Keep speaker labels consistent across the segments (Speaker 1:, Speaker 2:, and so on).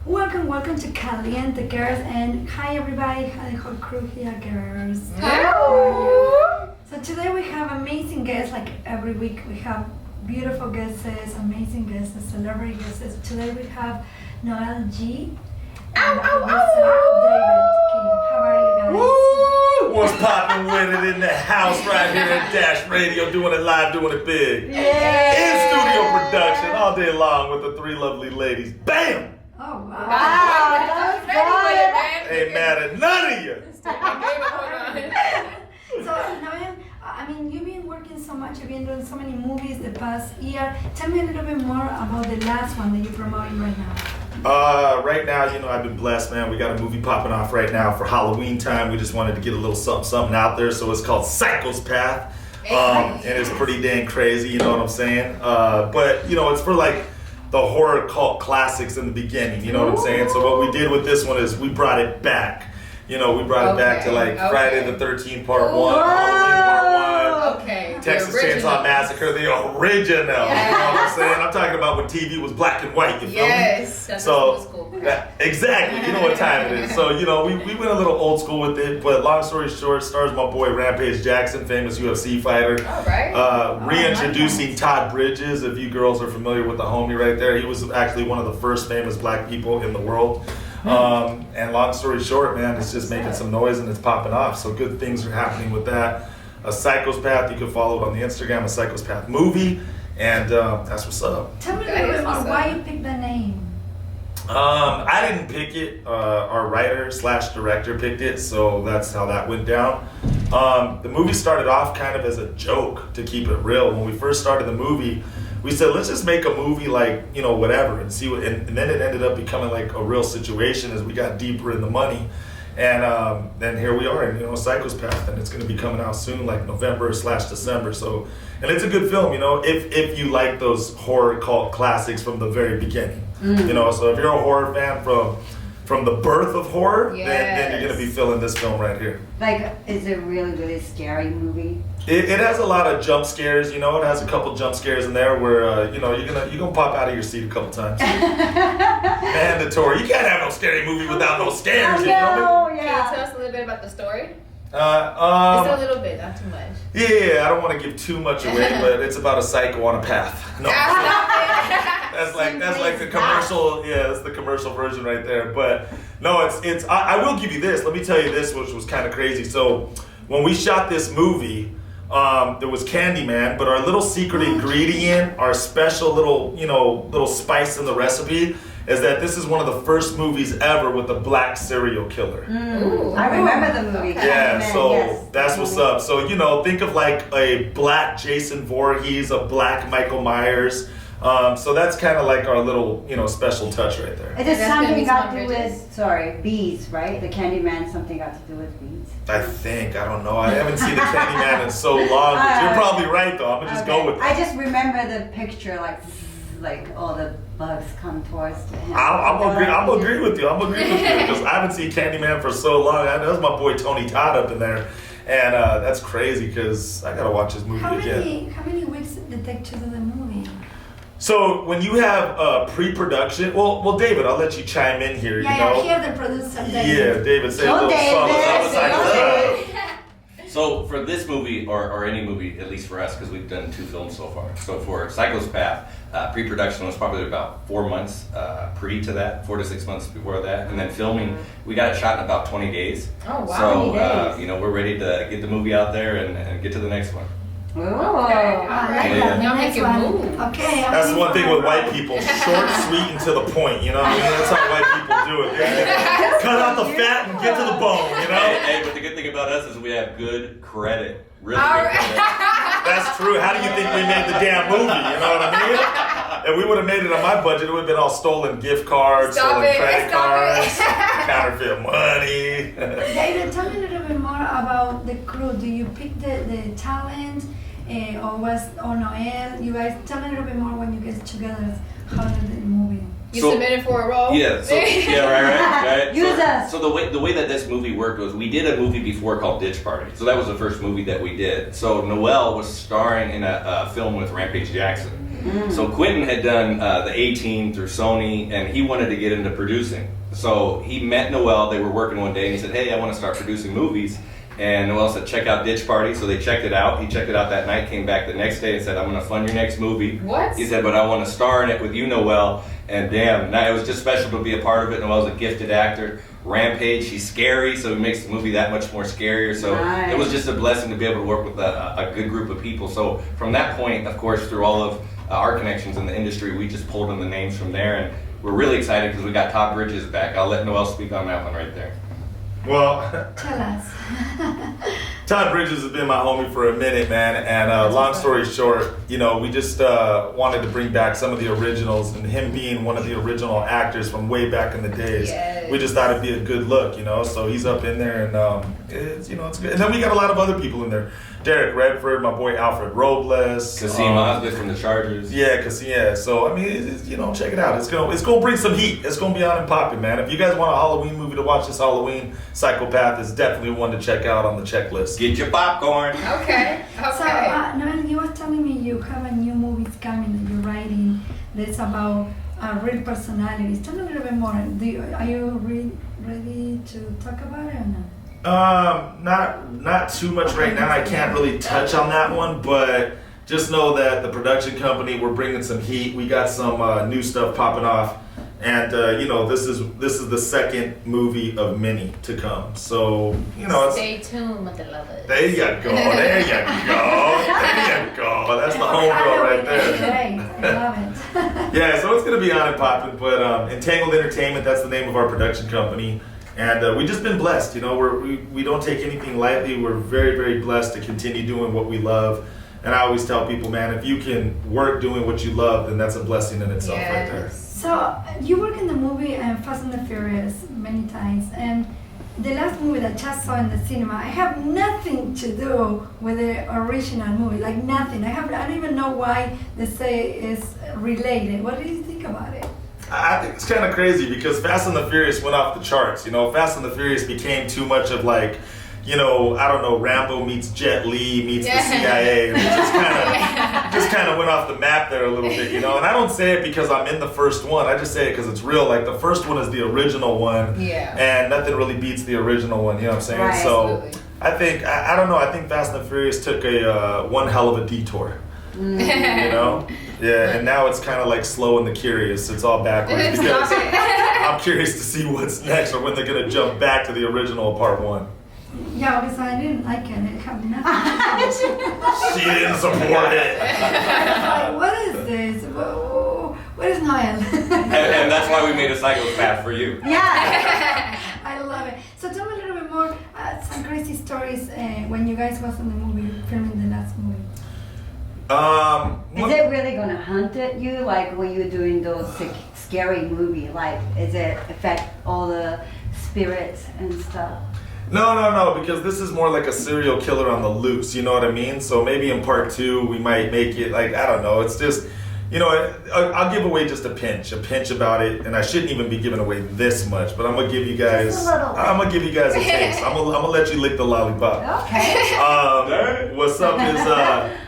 Speaker 1: Welcome to Kaliente, girls, and hi everybody, hi the whole crew here, girls.
Speaker 2: Hello.
Speaker 1: So today we have amazing guests, like every week we have beautiful guests, amazing guests, celebrity guests. Today we have Noel G. And David King. How are you guys?
Speaker 3: Woo! What's poppin' with it in the house right here at Dash Radio, doing it live, doing it big.
Speaker 1: Yeah.
Speaker 3: In studio production all day long with the three lovely ladies. Bam!
Speaker 1: Oh wow.
Speaker 3: Ain't mad at none of you.
Speaker 1: So Noel, I mean, you've been working so much, you've been doing so many movies the past year. Tell me a little bit more about the last one that you're promoting right now.
Speaker 3: Right now, I've been blessed, man. We got a movie popping off right now for Halloween time. We just wanted to get a little something out there. So it's called Psychopath. And it's pretty dang crazy, you know what I'm saying? But, it's for like the horror cult classics in the beginning, you know what I'm saying? So what we did with this one is we brought it back. We brought it back to like Friday the 13th part 1, Halloween part 1. Texas Chainsaw Massacre, the original. You know what I'm saying? I'm talking about when TV was black and white, you feel me?
Speaker 2: That's
Speaker 3: So,
Speaker 2: old school.
Speaker 3: Exactly, you know what time it is. So, we went a little old school with it, but long story short, stars my boy Rampage Jackson, famous UFC fighter.
Speaker 2: All right.
Speaker 3: Reintroducing Todd Bridges, if you girls are familiar with the homie right there. He was actually one of the first famous black people in the world. And long story short, man, it's just making some noise and it's popping off. So good things are happening with that. A Psychopath, you can follow it on the Instagram, a Psychopath movie, and that's what's up.
Speaker 1: Tell me a little bit more why you picked the name.
Speaker 3: I didn't pick it. Our writer/director picked it, so that's how that went down. The movie started off kind of as a joke, to keep it real. When we first started the movie, we said, let's just make a movie like, whatever, and see what, and then it ended up becoming like a real situation as we got deeper in the money. And then here we are, Psychopath, and it's going to be coming out soon, like November/December. So, and it's a good film, if you like those horror cult classics from the very beginning. So if you're a horror fan from the birth of horror, then you're going to be feeling this film right here.
Speaker 4: Like, is it really scary movie?
Speaker 3: It has a lot of jump scares, it has a couple jump scares in there where, you're gonna pop out of your seat a couple times. Mandatory. You can't have no scary movie without no scares, you know me?
Speaker 2: Can you tell us a little bit about the story? Just a little bit, not too much.
Speaker 3: Yeah, I don't want to give too much away, but it's about a psycho on a path. No. That's like the commercial. Yeah, that's the commercial version right there. But no, it's. I will give you this. Let me tell you this, which was kind of crazy. So when we shot this movie, there was Candyman, but our little secret ingredient, our special little spice in the recipe, is that this is one of the first movies ever with a black serial killer.
Speaker 4: Ooh, I remember the movie.
Speaker 3: Yeah, so
Speaker 4: yes.
Speaker 3: that's what's up. So, think of like a black Jason Voorhees, a black Michael Myers. So that's kind of like our little, special touch right there.
Speaker 4: It is something got to do with, bees, right? The Candyman, something got to do with bees.
Speaker 3: I don't know. I haven't seen the Candyman in so long. But you're probably right, though. I'm going to just go with it.
Speaker 4: I just remember the picture, like all the bugs come towards him.
Speaker 3: I'm agree with you. Because I haven't seen Candyman for so long. I know that's my boy Tony Todd up in there. And that's crazy because I got to watch this movie again.
Speaker 1: How many weeks did it take to do the movie?
Speaker 3: So when you have pre-production, well, David, I'll let you chime in here.
Speaker 1: Yeah, here the producer.
Speaker 3: Yeah, David, say a little
Speaker 4: David.
Speaker 5: So for this movie, or any movie, at least for us, because we've done 2 films so far. So for Psychopath, pre-production was probably about 4 months pre to that, 4 to 6 months before that, and then filming, we got it shot in about 20 days.
Speaker 2: Oh wow!
Speaker 5: So
Speaker 4: 20 days.
Speaker 5: we're ready to get the movie out there and get to the next one.
Speaker 4: Ooh.
Speaker 2: Y'all make it move.
Speaker 1: Okay.
Speaker 3: That's one thing with white people, short, sweet, and to the point. That's how white people do it. Cut out the fat and get to the bone.
Speaker 5: Hey, but the good thing about us is we have good credit. Really good credit.
Speaker 3: That's true. How do you think we made the damn movie? You know what I mean? If we would have made it on my budget, it would have been all stolen gift cards, stolen credit cards, counterfeit money.
Speaker 1: David, tell me a little bit more about the crew. Do you pick the talent, or Noel? You guys tell me a little bit more when you get together. How did the movie?
Speaker 2: You submitted for a role?
Speaker 5: Yeah, right.
Speaker 4: Use us.
Speaker 5: So the way that this movie worked was we did a movie before called Ditch Party. So that was the first movie that we did. So Noel was starring in a film with Rampage Jackson. So Quentin had done the A-Team through Sony, and he wanted to get into producing. So he met Noel, they were working one day, and he said, hey, I want to start producing movies. And Noel said, check out Ditch Party. So they checked it out. He checked it out that night, came back the next day and said, I'm going to fund your next movie.
Speaker 2: What?
Speaker 5: He said, but I want to star in it with you, Noel. And damn, it was just special to be a part of it. Noel's a gifted actor. Rampage, he's scary, so he makes the movie that much more scarier. So it was just a blessing to be able to work with a good group of people. So from that point, of course, through all of our connections in the industry, we just pulled in the names from there. And we're really excited because we got Todd Bridges back. I'll let Noel speak on that one right there.
Speaker 3: Well,
Speaker 1: Tell us.
Speaker 3: Todd Bridges has been my homie for a minute, man. And long story short, we just wanted to bring back some of the originals, and him being one of the original actors from way back in the days, we just thought it'd be a good look, So he's up in there, and it's good. And then we got a lot of other people in there. Derek Redford, my boy Alfred Robles,
Speaker 5: Kasim Osgood from the Chargers.
Speaker 3: Yeah. So I mean, check it out. It's gonna bring some heat. It's gonna be on and popping, man. If you guys want a Halloween movie to watch this Halloween, Psychopath is definitely one to check out on the checklist.
Speaker 5: Get your popcorn.
Speaker 2: Okay.
Speaker 1: So, Noel, you were telling me you have a new movie coming that you're writing that's about real personalities. Tell me a little bit more. Are you ready to talk about it or not?
Speaker 3: Not too much right now. I can't really touch on that one, but just know that the production company, we're bringing some heat. We got some new stuff popping off, and this is the second movie of many to come. So
Speaker 2: stay tuned, mother lovers.
Speaker 3: There you go. That's the homegirl right there.
Speaker 1: Great, I love it.
Speaker 3: Yeah, so it's gonna be on and popping. But Entangled Entertainment, that's the name of our production company. And we've just been blessed, we don't take anything lightly. We're very, very blessed to continue doing what we love. And I always tell people, man, if you can work doing what you love, then that's a blessing in itself right there.
Speaker 1: So you work in the movie Fast and the Furious many times, and the last movie that I just saw in the cinema, I have nothing to do with the original movie, like nothing. I don't even know why they say it's related. What do you think about it?
Speaker 3: I think it's kind of crazy because Fast and the Furious went off the charts. Fast and the Furious became too much of like, I don't know, Rambo meets Jet Li meets the CIA. It just kind of went off the map there a little bit, And I don't say it because I'm in the first one. I just say it because it's real. Like the first one is the original one, and nothing really beats the original one. You know what I'm saying?
Speaker 4: Right.
Speaker 3: So
Speaker 2: Absolutely.
Speaker 3: I think I don't know. I think Fast and the Furious took a one hell of a detour. Yeah, and now it's kind of like Slow and the Curious. It's all backwards because I'm curious to see what's next or when they're gonna jump back to the original part one.
Speaker 1: Yeah, because I didn't like it. It had nothing.
Speaker 3: She didn't support it.
Speaker 1: Like, what is this? What is Noel?
Speaker 5: And that's why we made a Psychopath for you.
Speaker 4: Yeah.
Speaker 1: I love it. So tell me a little bit more, some crazy stories when you guys was in the movie, filming the last movie.
Speaker 4: Is it really gonna hunt at you, like when you're doing those scary movie? Like, is it affect all the spirits and stuff?
Speaker 3: No, because this is more like a serial killer on the loose, you know what I mean? So maybe in part 2 we might make it like, I don't know, it's just, I'll give away just a pinch about it, and I shouldn't even be giving away this much, but I'm gonna give you guys a taste. I'm gonna let you lick the lollipop.
Speaker 4: Okay.
Speaker 3: What's up is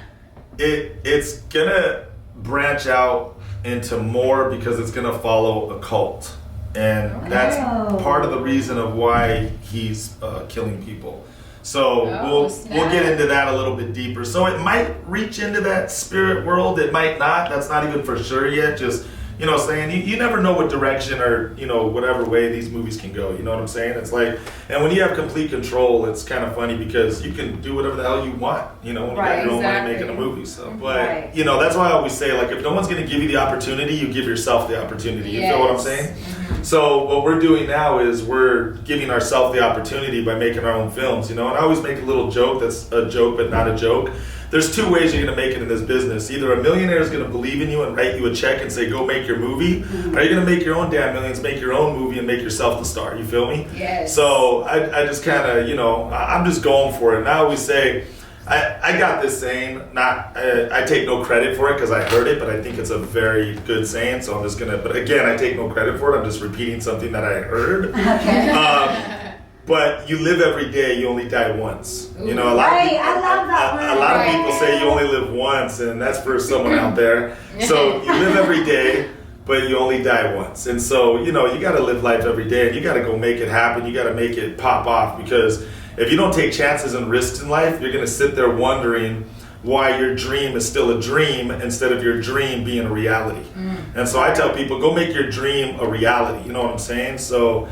Speaker 3: it's gonna branch out into more because it's gonna follow a cult. And that's part of the reason of why he's killing people. So we'll get into that a little bit deeper. So it might reach into that spirit world. It might not. That's not even for sure yet. Just saying you never know what direction or whatever way these movies can go. You know what I'm saying? It's like, and when you have complete control, it's kind of funny because you can do whatever the hell you want. When you got your own money making a movie. So, but that's why I always say, like, if no one's going to give you the opportunity, you give yourself the opportunity. You feel what I'm saying? So what we're doing now is we're giving ourselves the opportunity by making our own films, And I always make a little joke that's a joke but not a joke. There's 2 ways you're going to make it in this business. Either a millionaire is going to believe in you and write you a check and say, go make your movie, or you're going to make your own damn millions, make your own movie and make yourself the star. You feel me?
Speaker 2: Yes.
Speaker 3: So I just kind of, I'm just going for it. And I always say, I got this saying, I take no credit for it because I heard it, but I think it's a very good saying, so I'm just gonna, but again, I take no credit for it, I'm just repeating something that I heard.
Speaker 4: Okay.
Speaker 3: But you live every day, you only die once. You know, a lot of people,
Speaker 4: I love that word.
Speaker 3: a lot of people say you only live once, and that's for someone out there. So you live every day, but you only die once. And so, you know, you gotta live life every day, and you gotta go make it happen, you gotta make it pop off, because if you don't take chances and risks in life, you're gonna sit there wondering why your dream is still a dream instead of your dream being a reality. And so I tell people, go make your dream a reality, you know what I'm saying? So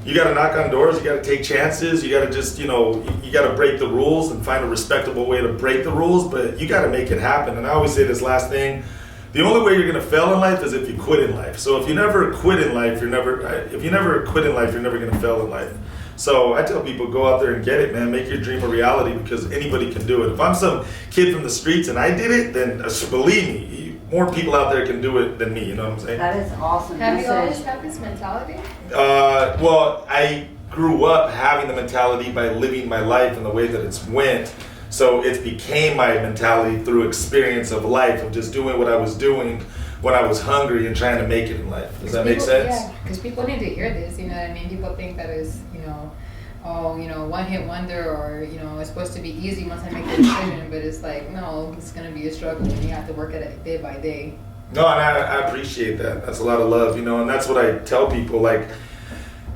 Speaker 3: you got to knock on doors, you got to take chances, you got to just, you know, you got to break the rules and find a respectable way to break the rules, but you got to make it happen. And I always say this last thing, the only way you're going to fail in life is if you quit in life. So if you never quit in life, you're never going to fail in life. So I tell people, go out there and get it, man. Make your dream a reality, because anybody can do it. If I'm some kid from the streets and I did it, then believe me, more people out there can do it than me, you know what I'm saying?
Speaker 4: That is awesome.
Speaker 2: Have you always had this mentality?
Speaker 3: Well, I grew up having the mentality by living my life in the way that it's went. So it became my mentality through experience of life, of just doing what I was doing when I was hungry and trying to make it in life. Does that make sense?
Speaker 2: Yeah, because people need to hear this, you know what I mean? People think that is, you know, oh, you know, one hit wonder, or, you know, it's supposed to be easy once I make the decision, but it's like, no, it's going to be a struggle, and you have to work at it day by day.
Speaker 3: No, and I appreciate that. That's a lot of love, you know, and that's what I tell people. Like,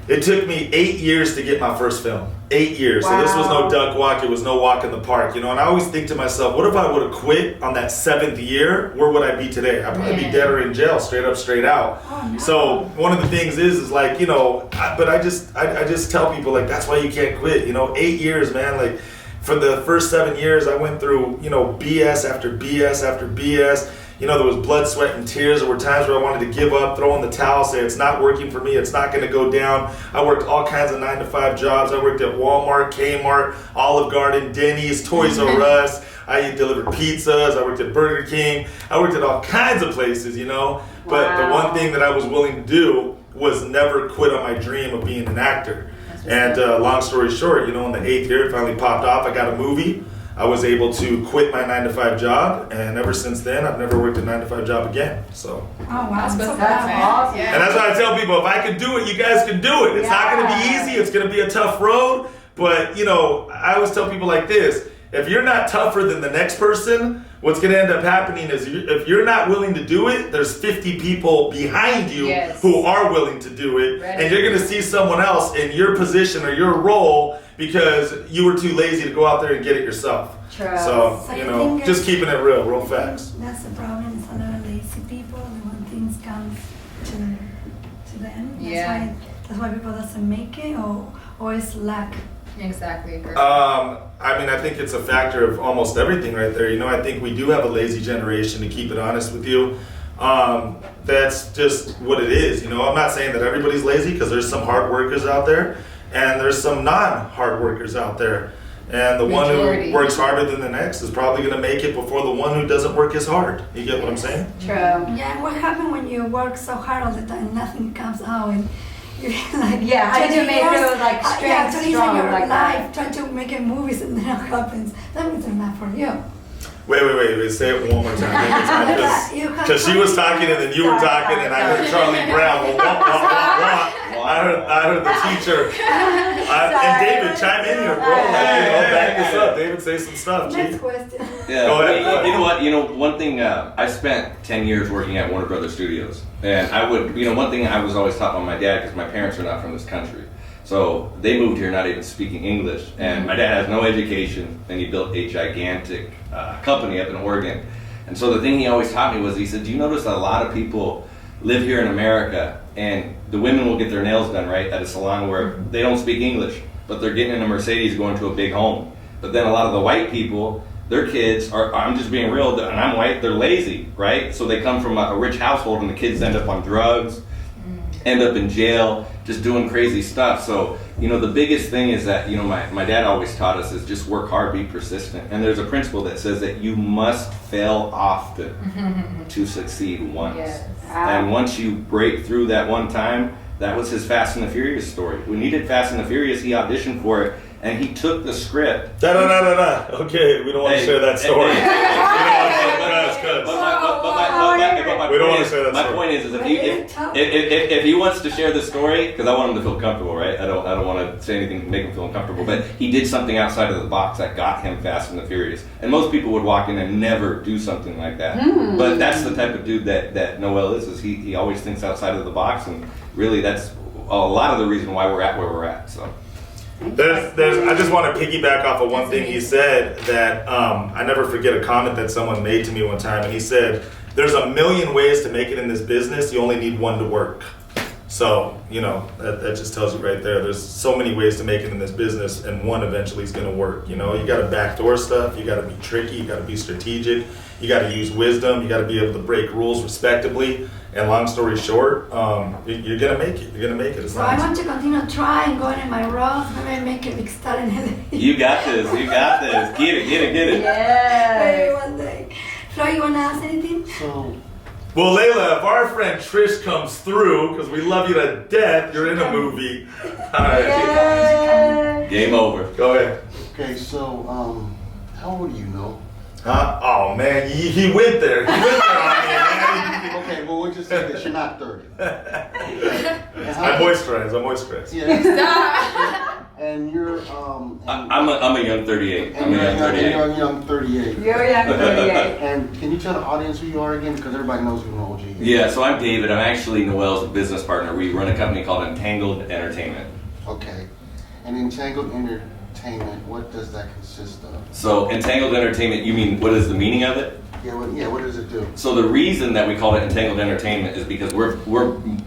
Speaker 3: it took me 8 years to get my first film. 8 years.
Speaker 4: Wow.
Speaker 3: So this was no duck walk. It was no walk in the park, you know. And I always think to myself, what if I would have quit on that 7th year? Where would I be today? I'd probably be dead or in jail, straight up, straight out.
Speaker 1: Oh, no.
Speaker 3: So one of the things is like, you know, I just tell people, like, that's why you can't quit. You know, 8 years, man. Like, for the first 7 years, I went through, you know, BS after BS after BS. You know, there was blood, sweat, and tears. There were times where I wanted to give up, throw in the towel, say it's not working for me, it's not going to go down. I worked all kinds of 9-to-5 jobs. I worked at Walmart, Kmart, Olive Garden, Denny's, Toys R Us. I delivered pizzas. I worked at Burger King. I worked at all kinds of places, you know. But the one thing that I was willing to do was never quit on my dream of being an actor. And long story short, you know, in the 8th year, it finally popped off. I got a movie. I was able to quit my 9-to-5 job, and ever since then, I've never worked a 9-to-5 job again. So.
Speaker 1: Oh wow,
Speaker 2: That's
Speaker 1: so
Speaker 2: awesome.
Speaker 1: proud.
Speaker 2: Yeah.
Speaker 3: And that's why I tell people, if I can do it, you guys can do it. It's not going to be easy. It's going to be a tough road. But, you know, I always tell people like this. If you're not tougher than the next person, what's going to end up happening is if you're not willing to do it, there's 50 people behind you who are willing to do it. And you're going to see someone else in your position or your role because you were too lazy to go out there and get it yourself.
Speaker 4: True.
Speaker 3: So,
Speaker 1: So
Speaker 3: you
Speaker 1: you
Speaker 3: know,
Speaker 1: think
Speaker 3: just keeping it real facts.
Speaker 1: That's the problem. It's a lot of lazy people, and when things come to them, that's why people doesn't make it, or it's lack.
Speaker 2: Exactly.
Speaker 3: I mean, I think it's a factor of almost everything right there. You know, I think we do have a lazy generation, to keep it honest with you. That's just what it is. You know, I'm not saying that everybody's lazy, because there's some hard workers out there, and there's some non-hard workers out there. And the one who works harder than the next is probably going to make it before the one who doesn't work as hard. You get what I'm saying?
Speaker 4: True.
Speaker 1: Yeah, and what happens when you work so hard all the time, nothing comes out, and you're like,
Speaker 4: Trying to make your like strength strong
Speaker 1: your
Speaker 4: like
Speaker 1: life,
Speaker 4: that.
Speaker 1: trying to make it movies, and then it happens. That means it's not for you.
Speaker 3: Wait. Say it one more time. Because she was talking and then you were talking and I heard Charlie Brown. Well, I heard the teacher. And David, chime in here, bro. Back this up. David, say some stuff.
Speaker 1: Next question.
Speaker 5: Yeah,
Speaker 3: Go ahead.
Speaker 5: you know what? You know, one thing, I spent 10 years working at Warner Brothers Studios. And I would, you know, one thing I was always taught by my dad, because my parents are not from this country. So they moved here not even speaking English. And my dad has no education, and he built a gigantic company up in Oregon. And so the thing he always taught me was, he said, do you notice that a lot of people live here in America, and the women will get their nails done, right, at a salon where they don't speak English, but they're getting in a Mercedes going to a big home. But then a lot of the white people, their kids are, I'm just being real, and I'm white, they're lazy, right? So they come from a rich household, and the kids end up on drugs, end up in jail, just doing crazy stuff. So, you know, the biggest thing is that, you know, my dad always taught us is just work hard, be persistent. And there's a principle that says that you must fail often to succeed once.
Speaker 2: Yes.
Speaker 5: And once you break through that one time, that was his Fast and the Furious story. We needed Fast and the Furious, he auditioned for it, and he took the script.
Speaker 3: Okay, we don't want to share that story. We don't want to share that story.
Speaker 5: My point is if he wants to share the story, because I want him to feel comfortable, right? I don't want to say anything to make him feel uncomfortable, but he did something outside of the box that got him Fast and the Furious. And most people would walk in and never do something like that. But that's the type of dude that Noel is he always thinks outside of the box, and really that's a lot of the reason why we're at where we're at. So.
Speaker 3: I just want to piggyback off of one thing he said that I never forget a comment that someone made to me one time, and he said, "There's a million ways to make it in this business. You only need one to work." So that just tells you right there. There's so many ways to make it in this business, and one eventually is going to work. You got to backdoor stuff. You got to be tricky. You got to be strategic. You got to use wisdom. You got to be able to break rules respectably. And long story short, you're gonna make it. You're gonna make it.
Speaker 1: So I want to continue trying, going in my roles, maybe make a big star in it.
Speaker 5: You got this. You got this. Get it.
Speaker 4: Yeah.
Speaker 1: Maybe one day. Flo, you wanna ask anything?
Speaker 3: Well, Layla, if our friend Trish comes through, because we love you to death, you're in a movie. All right.
Speaker 4: Yeah.
Speaker 5: Game over.
Speaker 3: Go ahead.
Speaker 6: Okay, so how old are you, Noel?
Speaker 3: Huh? Oh man, he went there. He went there on me, man.
Speaker 6: Okay, well we'll just say this: you're not 30.
Speaker 3: I moisturize.
Speaker 6: Yeah. And you're
Speaker 5: I'm a young 38. I'm a young 38.
Speaker 6: You're a young 38.
Speaker 4: You're a young 38.
Speaker 6: And can you tell the audience who you are again? Because everybody knows who Noel G is.
Speaker 5: Yeah, so I'm David. I'm actually Noel's business partner. We run a company called Entangled Entertainment.
Speaker 6: Okay. And Entangled Entertainment, what does that consist of?
Speaker 5: So Entangled Entertainment, you mean what is the meaning of it?
Speaker 6: Yeah, what does it do?
Speaker 5: So the reason that we call it Entangled Entertainment is because we're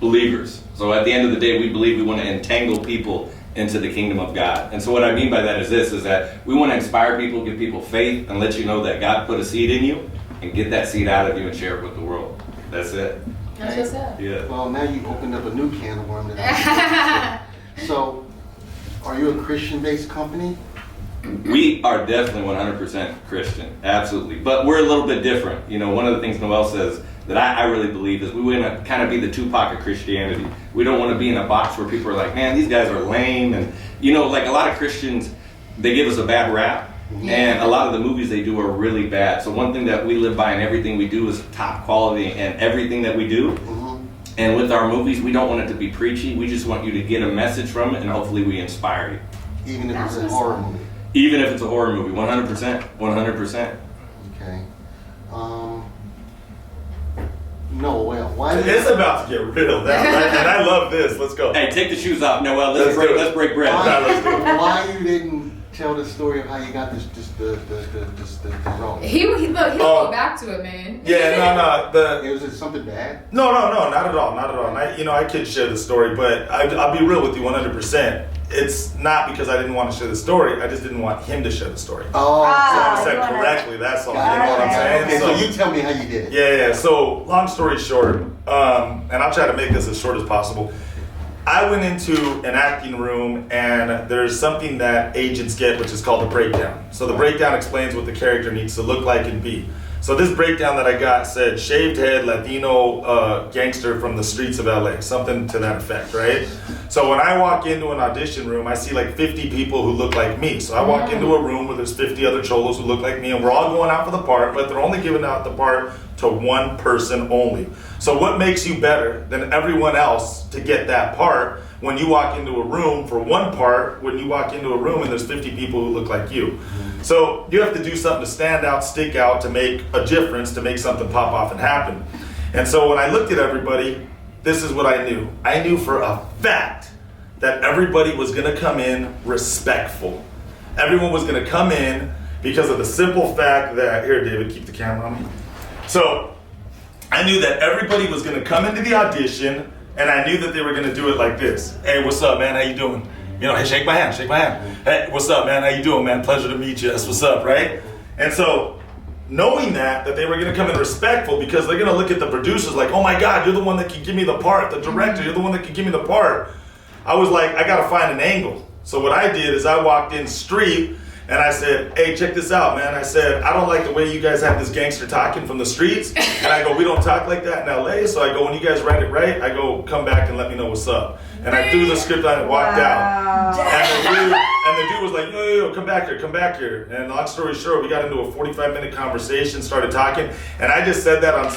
Speaker 5: believers. So at the end of the day, we believe we want to entangle people into the kingdom of God. And so what I mean by that is this, is that we want to inspire people, give people faith, and let you know that God put a seed in you, and get that seed out of you and share it with the world. That's it.
Speaker 2: That's what's up.
Speaker 5: Yeah.
Speaker 6: Well, now you opened up a new can of worms. So, are you a Christian-based company?
Speaker 5: We are definitely 100% Christian, absolutely. But we're a little bit different. One of the things Noel says that I really believe is we want to kind of be the Tupac of Christianity. We don't want to be in a box where people are like, man, these guys are lame. And, like a lot of Christians, they give us a bad rap. Yeah. And a lot of the movies they do are really bad. So one thing that we live by in everything we do is top quality and everything that we do. Mm-hmm. And with our movies, we don't want it to be preachy. We just want you to get a message from it, and hopefully we inspire you.
Speaker 6: Even if it's a horror movie?
Speaker 5: Even if it's a horror movie, 100%. 100%.
Speaker 6: Okay. Noel, why?
Speaker 3: It's about to get real now, right? And I love this. Let's go.
Speaker 5: Hey, take the shoes off, Noel. Let's break bread.
Speaker 6: Why you didn't tell the story of how you got the role?
Speaker 2: He'll go back to it, man.
Speaker 3: Yeah, no.
Speaker 6: Was it something bad?
Speaker 3: No, not at all. And I could share the story, but I'll be real with you 100%. It's not because I didn't want to share the story. I just didn't want him to share the story.
Speaker 6: Oh,
Speaker 3: so I said correctly. That's all. You know what I'm saying?
Speaker 6: Okay, so you tell me how you did it.
Speaker 3: Yeah. So long story short, and I'll try to make this as short as possible. I went into an acting room, and there's something that agents get, which is called a breakdown. So the breakdown explains what the character needs to look like and be. So this breakdown that I got said shaved head, Latino gangster from the streets of LA, something to that effect, right? So when I walk into an audition room, I see like 50 people who look like me. So I walk into a room where there's 50 other cholos who look like me, and we're all going out for the part, but they're only giving out the part to one person only. So what makes you better than everyone else to get that part when you walk into a room for one part, when you walk into a room and there's 50 people who look like you? So you have to do something to stand out, stick out, to make a difference, to make something pop off and happen. And so when I looked at everybody, this is what I knew. I knew for a fact that everybody was gonna come in respectful. Everyone was gonna come in because of the simple fact that, here David, keep the camera on me. So I knew that everybody was gonna come into the audition, and I knew that they were gonna do it like this. Hey, what's up, man? How you doing? Hey, shake my hand. Hey, what's up, man? How you doing, man? Pleasure to meet you. That's what's up, right? And so, knowing that they were gonna come in respectful, because they're gonna look at the producers like, oh my God, you're the one that can give me the part. The director, you're the one that can give me the part. I was like, I gotta find an angle. So what I did is I walked in street, and I said, hey, check this out, man. I said, I don't like the way you guys have this gangster talking from the streets. And I go, we don't talk like that in LA. So I go, when you guys write it right, I go, come back and let me know what's up. And I threw the script on and walked out.
Speaker 4: Wow.
Speaker 3: And the dude was like, yo, come back here. And long story short, we got into a 45-minute conversation, started talking, and I just said that on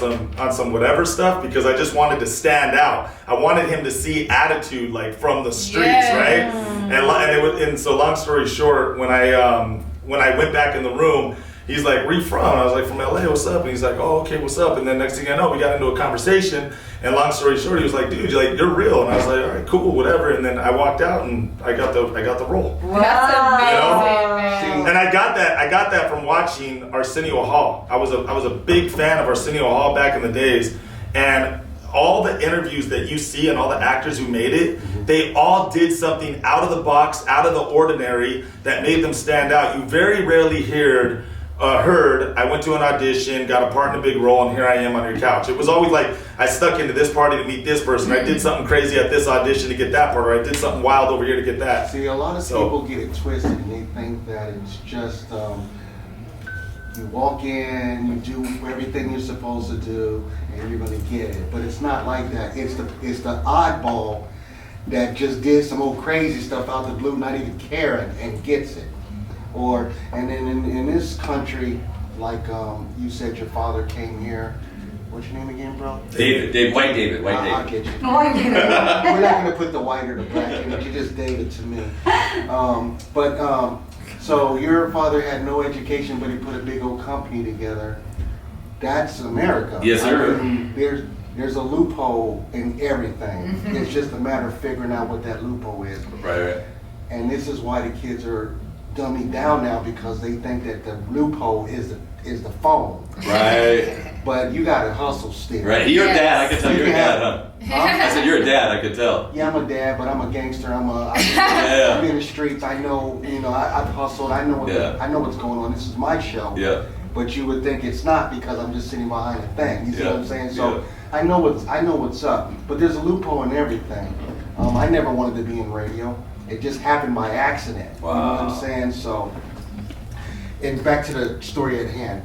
Speaker 3: some whatever stuff because I just wanted to stand out. I wanted him to see attitude like from the streets, right? And so long story short, when I went back in the room, he's like, where you from? I was like, from LA, what's up? And he's like, oh, okay, what's up? And then next thing I know, we got into a conversation. And long story short, he was like, dude, you're real. And I was like, all right, cool, whatever. And then I walked out and I got the role.
Speaker 4: Wow.
Speaker 2: That's amazing, man.
Speaker 3: And I got that from watching Arsenio Hall. I was a big fan of Arsenio Hall back in the days. And all the interviews that you see and all the actors who made it, they all did something out of the box, out of the ordinary that made them stand out. You very rarely heard I went to an audition, got a part in a big role, and here I am on your couch. It was always like I stuck into this party to meet this person. I did something crazy at this audition to get that part, or I did something wild over here to get that.
Speaker 6: See, a lot of people get it twisted and they think that it's just you walk in, you do everything you're supposed to do, and you're gonna get it. But it's not like that. It's the oddball that just did some old crazy stuff out the blue, not even caring, and gets it. And then in this country, like you said, your father came here. What's your name again, bro?
Speaker 5: White David.
Speaker 6: I'll get you.
Speaker 4: White David.
Speaker 6: We're not gonna put the white or the black in it. You just David to me. So your father had no education, but he put a big old company together. That's America.
Speaker 5: Yes, sir.
Speaker 6: I mean, there's a loophole in everything. It's just a matter of figuring out what that loophole is.
Speaker 5: Right.
Speaker 6: And this is why the kids are dumbing down now, because they think that the loophole is the phone.
Speaker 5: Right.
Speaker 6: But you gotta hustle still.
Speaker 5: Right. You're a dad. I can tell you're a dad, huh? I said you're a dad. I could tell.
Speaker 6: Yeah, I'm a dad, but I'm a gangster. I'm in the streets. I know, I've hustled. I know what's going on. This is my show.
Speaker 5: Yeah.
Speaker 6: But you would think it's not because I'm just sitting behind a thing. You see what I'm saying? So
Speaker 5: Yeah.
Speaker 6: I know what's up. But there's a loophole in everything. I never wanted to be in radio. It just happened by accident.
Speaker 5: Wow.
Speaker 6: You know what I'm saying? So, and back to the story at hand.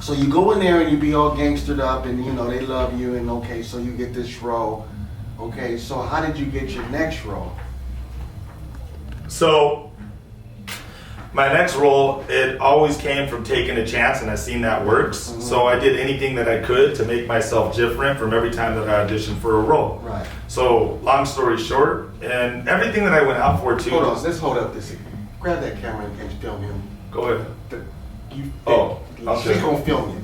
Speaker 6: So you go in there and you be all gangstered up, and they love you, and okay, so you get this role. Okay, so how did you get your next role?
Speaker 3: So my next role, it always came from taking a chance, and I seen that works.
Speaker 6: Mm-hmm.
Speaker 3: So I did anything that I could to make myself different from every time that I auditioned for a role.
Speaker 6: Right.
Speaker 3: So long story short, and everything that I went out for too.
Speaker 6: Hold on, let's hold up this. Grab that camera and film him.
Speaker 3: Go ahead.
Speaker 6: She's gonna film you,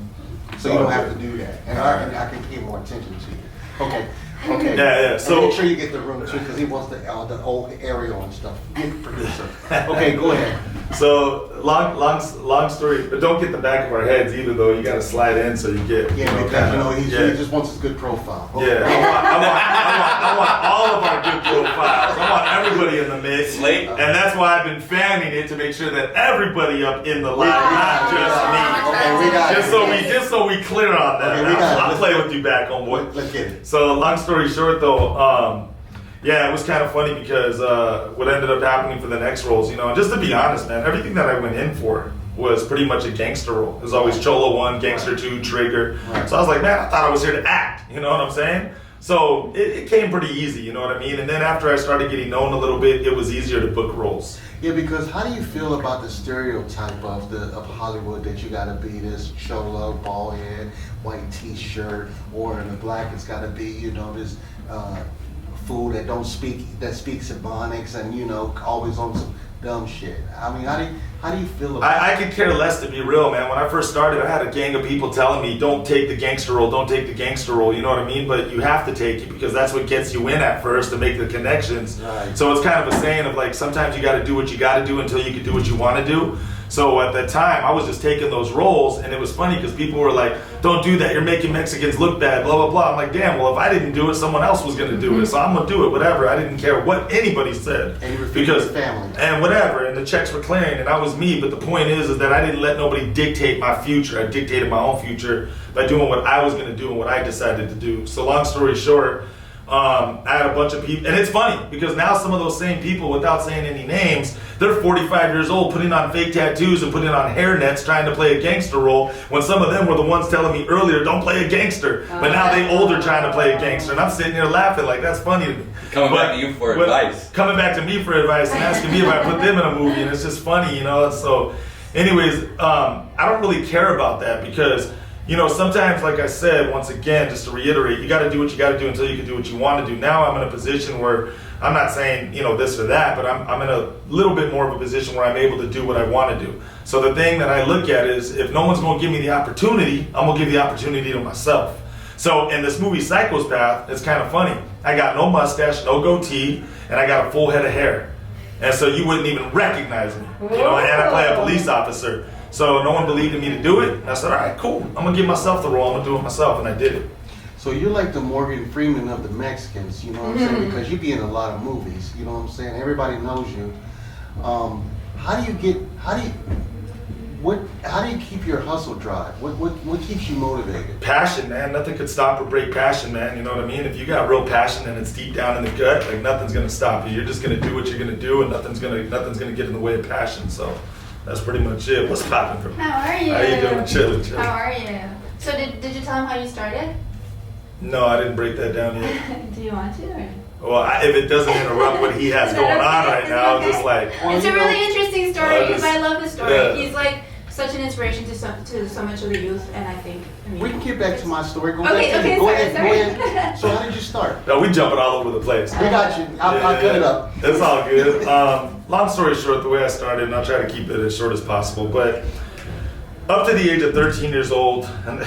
Speaker 6: so you don't have to do that, and I can pay more attention to you. Okay.
Speaker 3: Yeah. So
Speaker 6: and make sure you get the room too, because he wants the old aerial and stuff. Get producer. Okay, go ahead.
Speaker 3: So long story, but don't get the back of our heads either, though. You got to slide in so you get.
Speaker 6: Yeah, because he just wants his good profile. Okay.
Speaker 3: Yeah, I want all of our good profiles. I want everybody in the mix, and that's why I've been fanning it to make sure that everybody up in the line, not just me.
Speaker 6: Okay, we got
Speaker 3: just so we clear on that.
Speaker 6: Okay,
Speaker 3: I'll play with you back, homeboy.
Speaker 6: Let's get it.
Speaker 3: So long story short, though, yeah, it was kind of funny because what ended up happening for the next roles, and just to be honest, man, everything that I went in for was pretty much a gangster role. It was always Cholo 1, Gangster 2, Trigger.
Speaker 6: Right.
Speaker 3: So I was like, man, I thought I was here to act, you know what I'm saying? So it came pretty easy, you know what I mean? And then after I started getting known a little bit, it was easier to book roles.
Speaker 6: Yeah, because how do you feel about the stereotype of Hollywood that you gotta be this cholo, bald head, white t-shirt, or in the black it's gotta be, this fool that speaks Ebonics and always on some dumb shit. I mean, how do you feel about
Speaker 3: I could care less, to be real, man. When I first started, I had a gang of people telling me, don't take the gangster role, don't take the gangster role, you know what I mean? But you have to take it because that's what gets you in at first, to make the connections.
Speaker 6: Right.
Speaker 3: So it's kind of a saying of like, sometimes you got to do what you got to do until you can do what you want to do. So at that time, I was just taking those roles, and it was funny because people were like, don't do that, you're making Mexicans look bad, blah, blah, blah. I'm like, damn, well, if I didn't do it, someone else was going to do it, so I'm going to do it, whatever. I didn't care what anybody said.
Speaker 6: And you were
Speaker 3: because
Speaker 6: family.
Speaker 3: And whatever, and the checks were clearing, and I was me, but the point is that I didn't let nobody dictate my future. I dictated my own future by doing what I was going to do and what I decided to do. So long story short, I had a bunch of people, and it's funny because now some of those same people, without saying any names, they're 45 years old putting on fake tattoos and putting on hairnets trying to play a gangster role, when some of them were the ones telling me earlier, don't play a gangster. But now they older trying to play a gangster, and I'm sitting here laughing like, that's funny to me.
Speaker 5: Coming back to you for advice.
Speaker 3: Coming back to me for advice and asking me if I put them in a movie, and it's just funny, you know. So anyways, I don't really care about that because, you know, sometimes, like I said, once again, just to reiterate, you got to do what you got to do until you can do what you want to do. Now I'm in a position where I'm not saying, you know, this or that, but I'm in a little bit more of a position where I'm able to do what I want to do. So the thing that I look at is, if no one's going to give me the opportunity, I'm going to give the opportunity to myself. So in this movie, Psychopath, it's kind of funny. I got no mustache, no goatee, and I got a full head of hair. And so you wouldn't even recognize me, you know, and I play a police officer. So no one believed in me to do it. And I said, all right, cool. I'm going to give myself the role. I'm going to do it myself. And I did it.
Speaker 6: So you're like the Morgan Freeman of the Mexicans, you know what I'm saying? Because you be in a lot of movies, you know what I'm saying? Everybody knows you. How do you keep your hustle drive? What keeps you motivated?
Speaker 3: Passion, man. Nothing could stop or break passion, man. You know what I mean? If you got real passion and it's deep down in the gut, like nothing's going to stop you. You're just going to do what you're going to do, and nothing's going to get in the way of passion. So that's pretty much it. What's popping for me?
Speaker 7: How are you?
Speaker 3: How you doing? Chilling.
Speaker 7: How are you? So did you tell him how you started?
Speaker 3: No, I didn't break that down yet.
Speaker 7: Do you want to? Or?
Speaker 3: Well, if it doesn't interrupt what he has going on right now, I'm just like...
Speaker 7: It's a really interesting story because I love the story.
Speaker 3: Yeah.
Speaker 7: He's like such an inspiration to so much of the youth, and I think...
Speaker 6: We can get back to my story. Go
Speaker 7: Okay,
Speaker 6: ahead. So how did you start?
Speaker 3: No, we jumping all over the place.
Speaker 6: We got you. I'll cut it up.
Speaker 3: It's all good. Long story short, the way I started, and I'll try to keep it as short as possible, but up to the age of 13 years old, and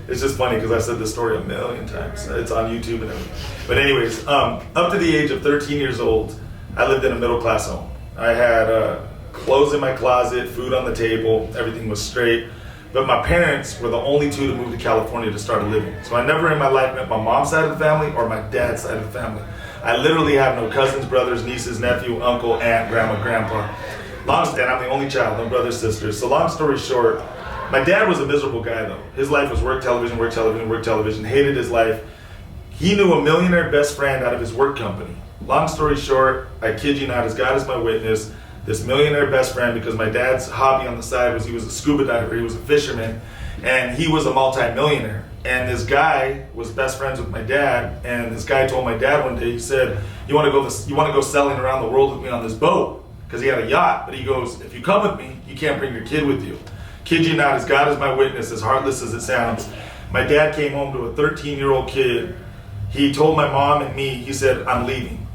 Speaker 3: it's just funny because I said this story a million times. It's on YouTube and everything. But anyways, up to the age of 13 years old, I lived in a middle class home. I had clothes in my closet, food on the table, everything was straight. But my parents were the only two to move to California to start a living. So I never in my life met my mom's side of the family or my dad's side of the family. I literally have no cousins, brothers, nieces, nephew, uncle, aunt, grandma, grandpa. And I'm the only child, no brothers, sisters. So long story short, my dad was a miserable guy though. His life was work, television, work, television, work, television, hated his life. He knew a millionaire best friend out of his work company. Long story short, I kid you not, as God is my witness, this millionaire best friend, because my dad's hobby on the side was he was a scuba diver, he was a fisherman, and he was a multi-millionaire. And this guy was best friends with my dad, and this guy told my dad one day, he said, you want to go sailing around the world with me on this boat? Because he had a yacht, but he goes, if you come with me, you can't bring your kid with you. Kid you not, as God is my witness, as heartless as it sounds, my dad came home to a 13-year-old kid. He told my mom and me, he said, I'm leaving.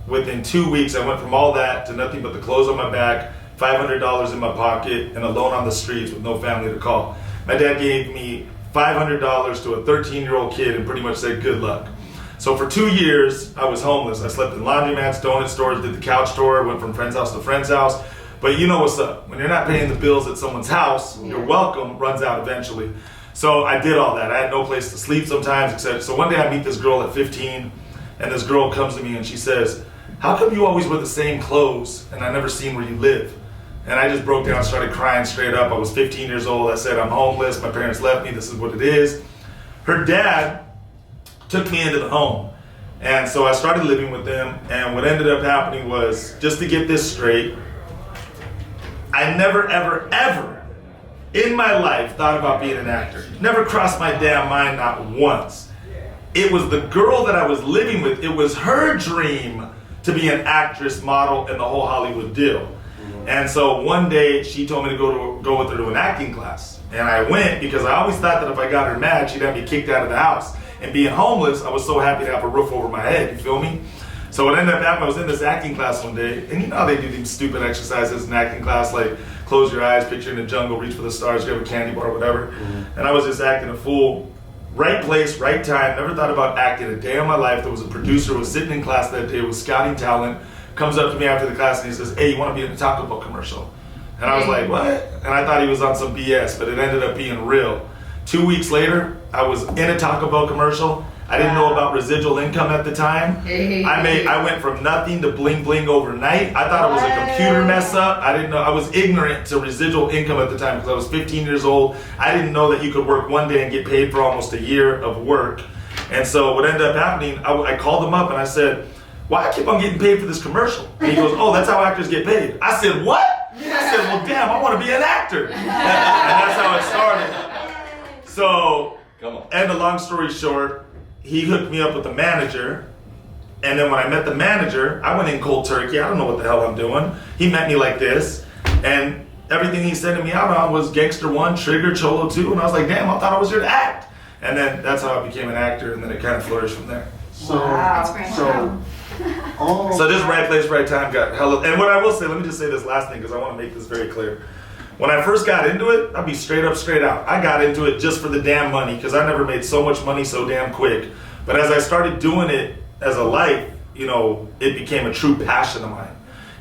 Speaker 3: Within 2 weeks, I went from all that to nothing but the clothes on my back, $500 in my pocket, and alone on the streets with no family to call. My dad gave me $500 to a 13-year-old kid and pretty much said, good luck. So for 2 years, I was homeless. I slept in laundromats, donut stores, did the couch tour, went from friend's house to friend's house. But you know what's up. When you're not paying the bills at someone's house, your welcome runs out eventually. So I did all that. I had no place to sleep sometimes, etc. So one day I meet this girl at 15, and this girl comes to me and she says, how come you always wear the same clothes and I never seen where you live? And I just broke down, started crying straight up. I was 15 years old. I said, I'm homeless. My parents left me. This is what it is. Her dad took me into the home. And so I started living with them. And what ended up happening was, just to get this straight, I never, ever, ever in my life thought about being an actor. Never crossed my damn mind, not once. It was the girl that I was living with. It was her dream to be an actress, model, and the whole Hollywood deal. And so one day she told me to go with her to an acting class. And I went because I always thought that if I got her mad, she'd have me kicked out of the house. And being homeless, I was so happy to have a roof over my head, you feel me? So what ended up happening, I was in this acting class one day, and you know how they do these stupid exercises in acting class, like close your eyes, picture in the jungle, reach for the stars, grab a candy bar, whatever. And I was just acting a fool. Right place, right time, never thought about acting a day in my life. There was a producer who was sitting in class that day, was scouting talent, comes up to me after the class and he says, hey, you want to be in a Taco Bell commercial? And I was like, what? And I thought he was on some BS, but it ended up being real. 2 weeks later, I was in a Taco Bell commercial. I didn't know about residual income at the time. I went from nothing to bling bling overnight. I thought it was a computer mess up. I didn't know. I was ignorant to residual income at the time because I was 15 years old. I didn't know that you could work one day and get paid for almost a year of work. And so what ended up happening, I called him up and I said, why I keep on getting paid for this commercial? And he goes, oh, that's how actors get paid. I said, what? I said, well, damn, I want to be an actor. And that's how it started. So, and the long story short, he hooked me up with the manager. And then when I met the manager, I went in cold turkey. I don't know what the hell I'm doing. He met me like this. And everything he said to me out on was Gangster 1, Trigger, Cholo 2. And I was like, damn, I thought I was here to act. And then that's how I became an actor. And then it kind of flourished from there.
Speaker 6: So,
Speaker 7: That's great.
Speaker 3: So this right place, right time got hella. And what I will say, let me just say this last thing because I want to make this very clear. When I first got into it, I'll be straight up, straight out. I got into it just for the damn money because I never made so much money so damn quick. But as I started doing it as a life, you know, it became a true passion of mine.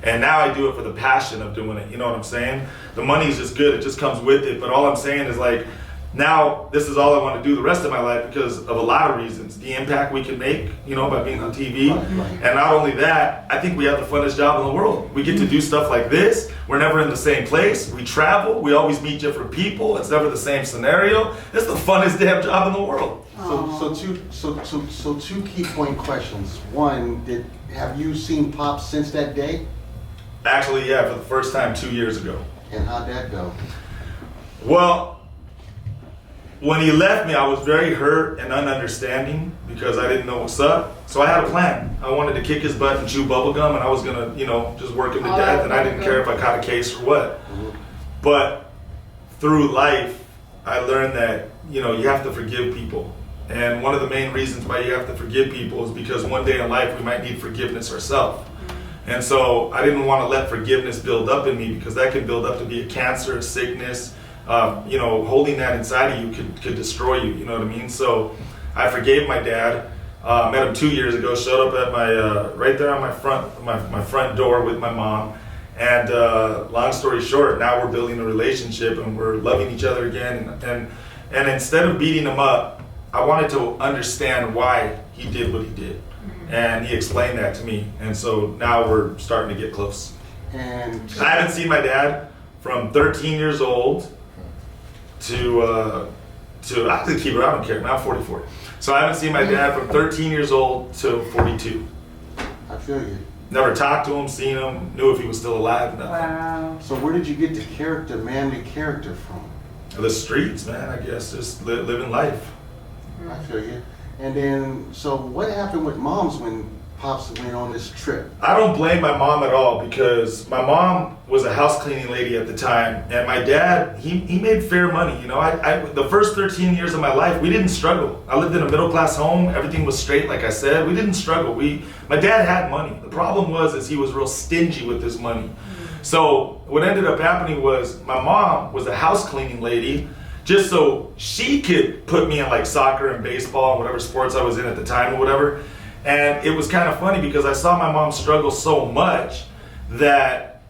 Speaker 3: And now I do it for the passion of doing it. You know what I'm saying? The money is just good. It just comes with it. But all I'm saying is like, now this is all I want to do the rest of my life because of a lot of reasons. The impact we can make, you know, by being on TV. And not only that, I think we have the funnest job in the world. We get to do stuff like this. We're never in the same place. We travel. We always meet different people. It's never the same scenario. It's the funnest damn job in the world.
Speaker 6: So two key point questions. One, have you seen Pops since that day?
Speaker 3: Actually, yeah, for the first time 2 years ago.
Speaker 6: And how'd that go?
Speaker 3: Well, when he left me, I was very hurt and ununderstanding because I didn't know what's up. So I had a plan. I wanted to kick his butt and chew bubblegum, and I was gonna, you know, just work him to death, and I didn't care if I caught a case or what. But through life, I learned that, you know, you have to forgive people. And one of the main reasons why you have to forgive people is because one day in life we might need forgiveness ourselves. And so I didn't want to let forgiveness build up in me because that can build up to be a cancer, a sickness. You know, holding that inside of you could destroy you. You know what I mean? So I forgave my dad. Met him 2 years ago. Showed up at my right there on my front door with my mom. And long story short, now we're building a relationship and we're loving each other again. And instead of beating him up, I wanted to understand why he did what he did. And he explained that to me. And so now we're starting to get close.
Speaker 6: And
Speaker 3: I haven't seen my dad from 13 years old to I have to keep it, I don't care. Now I'm 44. So I haven't seen my dad from 13 years old to 42.
Speaker 6: I feel you.
Speaker 3: Never talked to him, seen him, knew if he was still alive, nothing.
Speaker 4: Wow.
Speaker 6: So where did you get the manly character from?
Speaker 3: The streets, man, I guess, just living life.
Speaker 6: I feel you. And then, so what happened with moms when Pops went on this trip?
Speaker 3: I don't blame my mom at all because my mom was a house cleaning lady at the time, and my dad, he made fair money. You know, I the first 13 years of my life, we didn't struggle. I lived in a middle class home. Everything was straight, like I said. We didn't struggle. My dad had money. The problem is he was real stingy with his money. So what ended up happening was my mom was a house cleaning lady just so she could put me in like soccer and baseball and whatever sports I was in at the time or whatever. And it was kind of funny because I saw my mom struggle so much that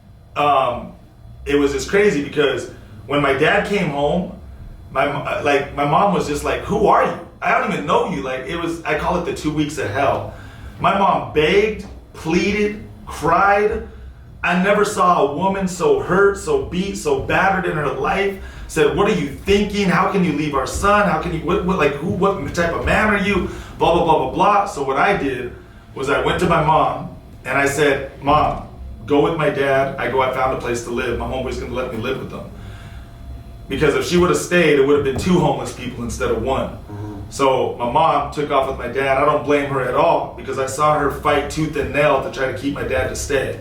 Speaker 3: it was just crazy because when my dad came home, my mom was just like, who are you? I don't even know you. Like I call it the 2 weeks of hell. My mom begged, pleaded, cried. I never saw a woman so hurt, so beat, so battered in her life. Said, what are you thinking? How can you leave our son? How can you, what type of man are you? Blah, blah, blah, blah, blah. So what I did was I went to my mom and I said, Mom, go with my dad. I found a place to live. My homeboy's gonna let me live with them. Because if she would have stayed, it would have been 2 homeless people instead of 1. Mm-hmm. So my mom took off with my dad. I don't blame her at all because I saw her fight tooth and nail to try to keep my dad to stay.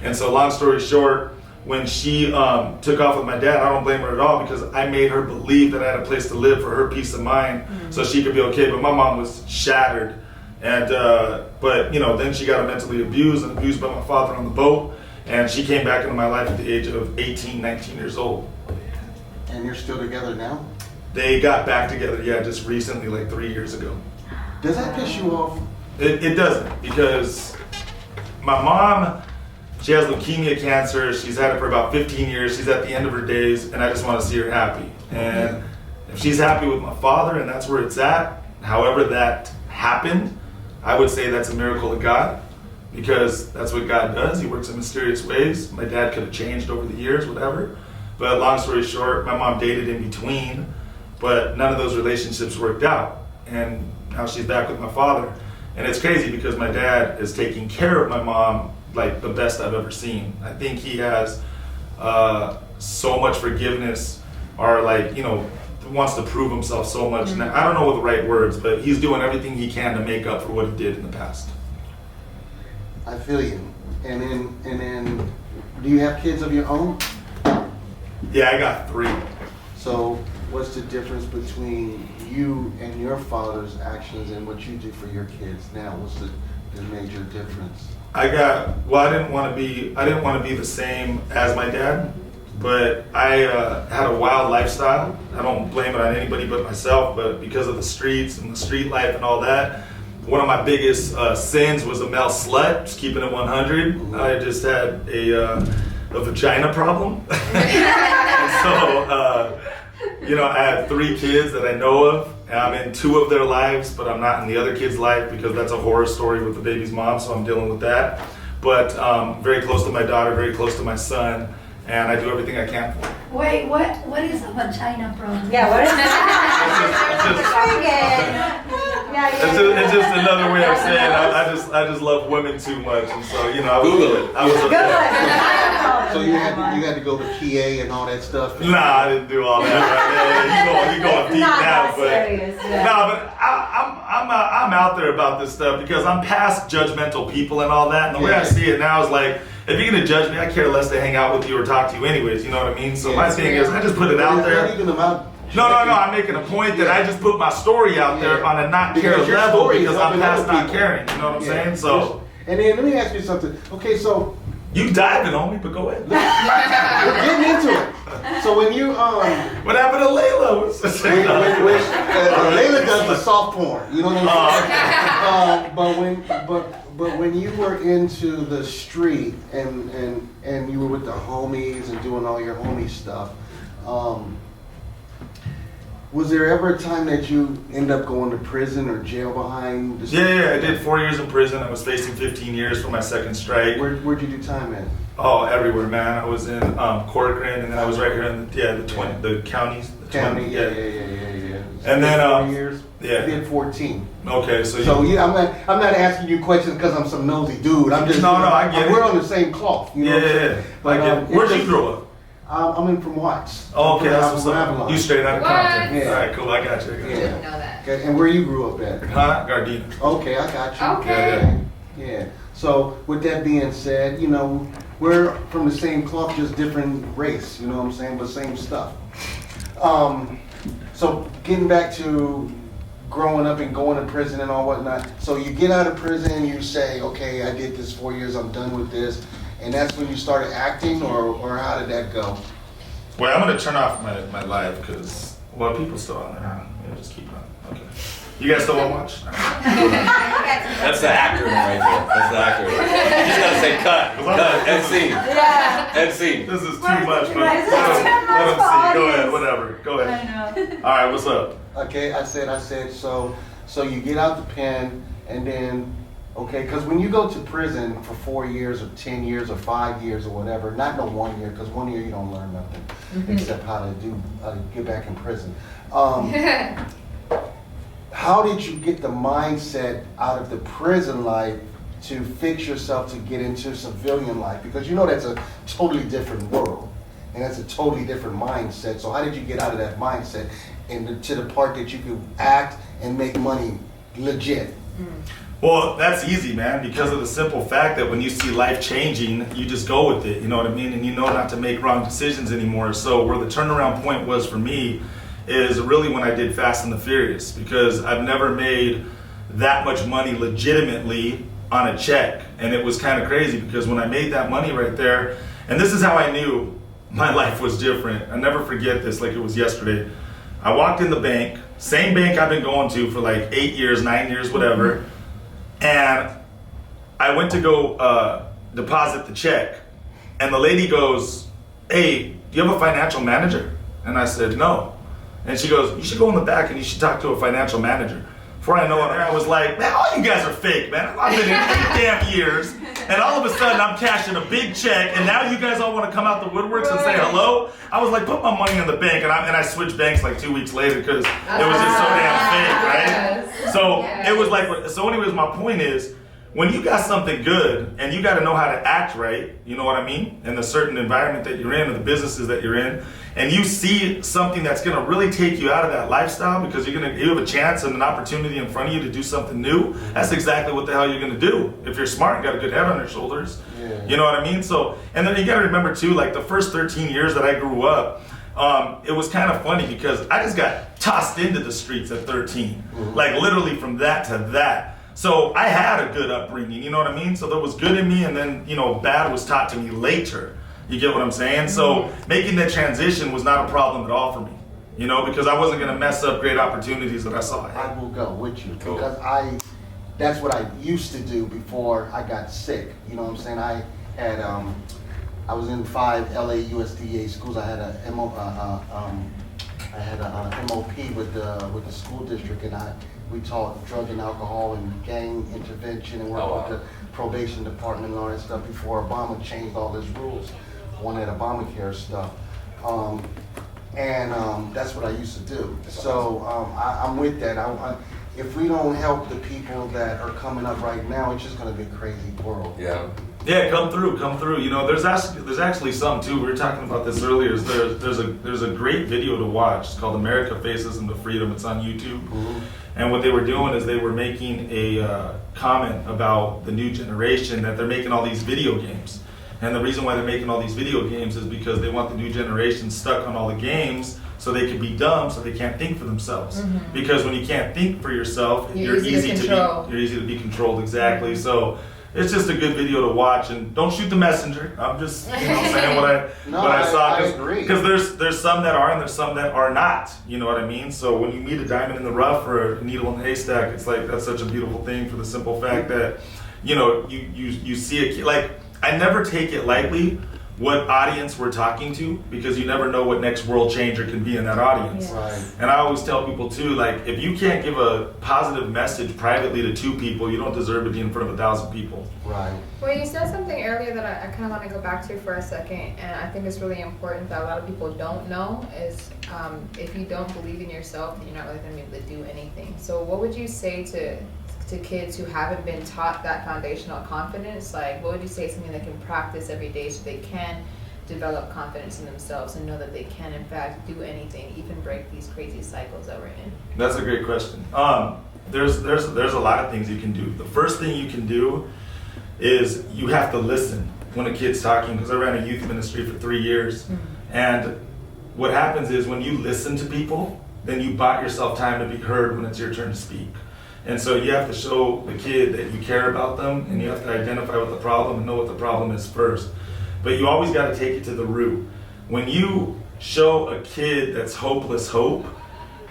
Speaker 3: And so long story short, when she took off with my dad, I don't blame her at all because I made her believe that I had a place to live for her peace of mind so she could be okay. But my mom was shattered. And but you know, then she got mentally abused by my father on the boat. And she came back into my life at the age of 18, 19 years old.
Speaker 6: And you're still together now?
Speaker 3: They got back together, yeah, just recently, like 3 years ago.
Speaker 6: Does that piss you off?
Speaker 3: It doesn't, because my mom, she has leukemia cancer. She's had it for about 15 years. She's at the end of her days, and I just want to see her happy. And if she's happy with my father, and that's where it's at, however that happened, I would say that's a miracle of God, because that's what God does. He works in mysterious ways. My dad could have changed over the years, whatever. But long story short, my mom dated in between, but none of those relationships worked out. and now she's back with my father. And it's crazy because my dad is taking care of my mom like the best I've ever seen. I think he has so much forgiveness, or like, you know, wants to prove himself so much. And I don't know what the right words, but he's doing everything he can to make up for what he did in the past.
Speaker 6: I feel you. And then, do you have kids of your own?
Speaker 3: Yeah, I got 3.
Speaker 6: So, what's the difference between you and your father's actions and what you do for your kids now? What's the major difference?
Speaker 3: I didn't want to be the same as my dad, but I had a wild lifestyle. I don't blame it on anybody but myself, but because of the streets and the street life and all that, one of my biggest sins was a male slut, just keeping it 100. I just had a vagina problem. And so, you know, I have 3 kids that I know of, and I'm in 2 of their lives, but I'm not in the other kid's life because that's a horror story with the baby's mom, so I'm dealing with that. But very close to my daughter, very close to my son, and I do everything I can for them.
Speaker 1: Wait, what is a vagina problem?
Speaker 4: Yeah, what is that?
Speaker 3: It's just another way of saying I just love women too much, and so, you know,
Speaker 5: Google it.
Speaker 3: I was
Speaker 6: So you had to go to PA and all that stuff?
Speaker 3: Nah, I didn't do all that. Right? You going deep
Speaker 4: Not
Speaker 3: now,
Speaker 4: that
Speaker 3: but
Speaker 4: serious, yeah.
Speaker 3: no, but I'm out there about this stuff because I'm past judgmental people and all that. And the way I see it now is like, if you're gonna judge me, I care less to hang out with you or talk to you anyways. You know what I mean? So my thing is, I just put it out there. No, I'm making a point that I just put my story out there on a not care level because I'm past not caring. You know what I'm saying? So.
Speaker 6: And then let me ask you something. Okay, so.
Speaker 3: You diving on me, but go ahead.
Speaker 6: We're getting into it. So when you
Speaker 3: what happened to Layla?
Speaker 6: Layla does the soft porn. You know what I'm saying? But when you were into the street and you were with the homies and doing all your homie stuff, was there ever a time that you end up going to prison or jail behind the street?
Speaker 3: Yeah, I did 4 years in prison. I was facing 15 years for my second strike.
Speaker 6: Where'd you do time at?
Speaker 3: Oh, everywhere, man. I was in Corcoran, and then I was right here in the counties.
Speaker 6: County, yeah.
Speaker 3: And then
Speaker 6: 4 years.
Speaker 3: Yeah.
Speaker 6: I did 14.
Speaker 3: Okay,
Speaker 6: So yeah, I'm not asking you questions because I'm some nosy dude. I'm just
Speaker 3: I get it.
Speaker 6: We're on the same cloth. You know what I'm saying? But,
Speaker 3: where'd you grow up?
Speaker 6: I'm in from Watts.
Speaker 3: Oh, okay, that's what's
Speaker 6: Avalon.
Speaker 3: up. You straight out of
Speaker 2: What?
Speaker 3: Compton.
Speaker 6: Yeah.
Speaker 3: All right, cool. I got you.
Speaker 2: I didn't know that.
Speaker 6: Okay, and where you grew up at?
Speaker 3: Huh? Gardena.
Speaker 6: Okay, I got you.
Speaker 2: Okay.
Speaker 6: Yeah. So with that being said, you know, we're from the same cloth, just different race. You know what I'm saying? But same stuff. So getting back to growing up and going to prison and all whatnot. So you get out of prison, you say, okay, I did this 4 years, I'm done with this. And that's when you started acting, or how did that go?
Speaker 3: Well, I'm going to turn off my live because, people still on there. Yeah, just keep on. Okay. You guys still want to watch?
Speaker 5: That's the actor right there. That's the actor. You just gotta say cut, end scene.
Speaker 4: Yeah.
Speaker 5: End scene.
Speaker 3: This is too
Speaker 4: What?
Speaker 3: much, but
Speaker 4: Right,
Speaker 3: let them see. Go ahead,
Speaker 4: audience.
Speaker 3: whatever. Go
Speaker 4: I
Speaker 3: ahead.
Speaker 4: know.
Speaker 3: All right, what's up?
Speaker 6: Okay, I said, so you get out the pen, and then, okay, because when you go to prison for 4 years or 10 years or 5 years or whatever, not no 1 year, because 1 year you don't learn nothing except how to get back in prison. How did you get the mindset out of the prison life to fix yourself to get into civilian life? Because you know that's a totally different world, and that's a totally different mindset. So how did you get out of that mindset and to the part that you could act and make money legit?
Speaker 3: Well, that's easy, man, because of the simple fact that when you see life changing, you just go with it, you know what I mean? And you know not to make wrong decisions anymore. So where the turnaround point was for me is really when I did Fast and the Furious, because I've never made that much money legitimately on a check. And it was kind of crazy because when I made that money right there, and this is how I knew my life was different. I never forget this like it was yesterday. I walked in the bank, same bank I've been going to for like 8 years, 9 years, whatever. And I went to go deposit the check. And the lady goes, "Hey, do you have a financial manager?" And I said, "No." And she goes, "You should go in the back and you should talk to a financial manager." Before I know it, I was like, man, all you guys are fake, man. I've been in 8 damn years, and all of a sudden I'm cashing a big check, and now you guys all want to come out the woodworks and say hello? I was like, put my money in the bank, and I switched banks like 2 weeks later because it was just so damn fake, right?
Speaker 2: Yes.
Speaker 3: So
Speaker 2: Yes.
Speaker 3: it was like, so anyways, my point is, when you got something good and you got to know how to act right, you know what I mean, in the certain environment that you're in or the businesses that you're in, and you see something that's going to really take you out of that lifestyle because you have a chance and an opportunity in front of you to do something new, that's exactly what the hell you're going to do. If you're smart and got a good head on your shoulders, you know what I mean? So, and then you got to remember too, like the first 13 years that I grew up, it was kind of funny because I just got tossed into the streets at 13, like literally from that to that. So I had a good upbringing, you know what I mean? So there was good in me, and then, you know, bad was taught to me later. You get what I'm saying? So making that transition was not a problem at all for me, you know, because I wasn't going to mess up great opportunities that I saw ahead.
Speaker 6: I will go with you
Speaker 5: Cool.
Speaker 6: because that's what I used to do before I got sick. You know what I'm saying? I had I was in 5 LA USDA schools. I had a MOP with the school district, and we taught drug and alcohol and gang intervention and worked with the probation department and all that stuff before Obama changed all his rules on that Obamacare stuff. That's what I used to do. So I'm with that. If we don't help the people that are coming up right now, it's just going to be a crazy world.
Speaker 5: Yeah.
Speaker 3: Yeah, come through. You know, there's actually some too. We were talking about this earlier. There's a great video to watch. It's called America Facism to Freedom. It's on YouTube. And what they were doing is they were making a comment about the new generation, that they're making all these video games. And the reason why they're making all these video games is because they want the new generation stuck on all the games so they can be dumb, so they can't think for themselves. Because when you can't think for yourself, you're easy to be controlled. Exactly. So it's just a good video to watch, and don't shoot the messenger. I'm just saying what I saw.
Speaker 6: I agree.
Speaker 3: Because there's some that are and there's some that are not. You know what I mean? So when you meet a diamond in the rough or a needle in the haystack, it's like that's such a beautiful thing for the simple fact that you see a kid. Like I never take it lightly what audience we're talking to, because you never know what next world changer can be in that audience.
Speaker 6: Right.
Speaker 3: And I always tell people too, like if you can't give a positive message privately to 2 people, you don't deserve to be in front of 1,000 people.
Speaker 6: Right.
Speaker 2: Well, you said something earlier that I kind of want to go back to for a second, and I think it's really important that a lot of people don't know is if you don't believe in yourself, you're not really going to be able to do anything. So what would you say to kids who haven't been taught that foundational confidence? Like, what would you say is something they can practice every day so they can develop confidence in themselves and know that they can, in fact, do anything, even break these crazy cycles that we're in?
Speaker 3: That's a great question. There's a lot of things you can do. The first thing you can do is you have to listen when a kid's talking, because I ran a youth ministry for 3 years. And what happens is when you listen to people, then you bought yourself time to be heard when it's your turn to speak. And so you have to show the kid that you care about them, and you have to identify with the problem and know what the problem is first. But you always got to take it to the root. When you show a kid that's hopeless hope,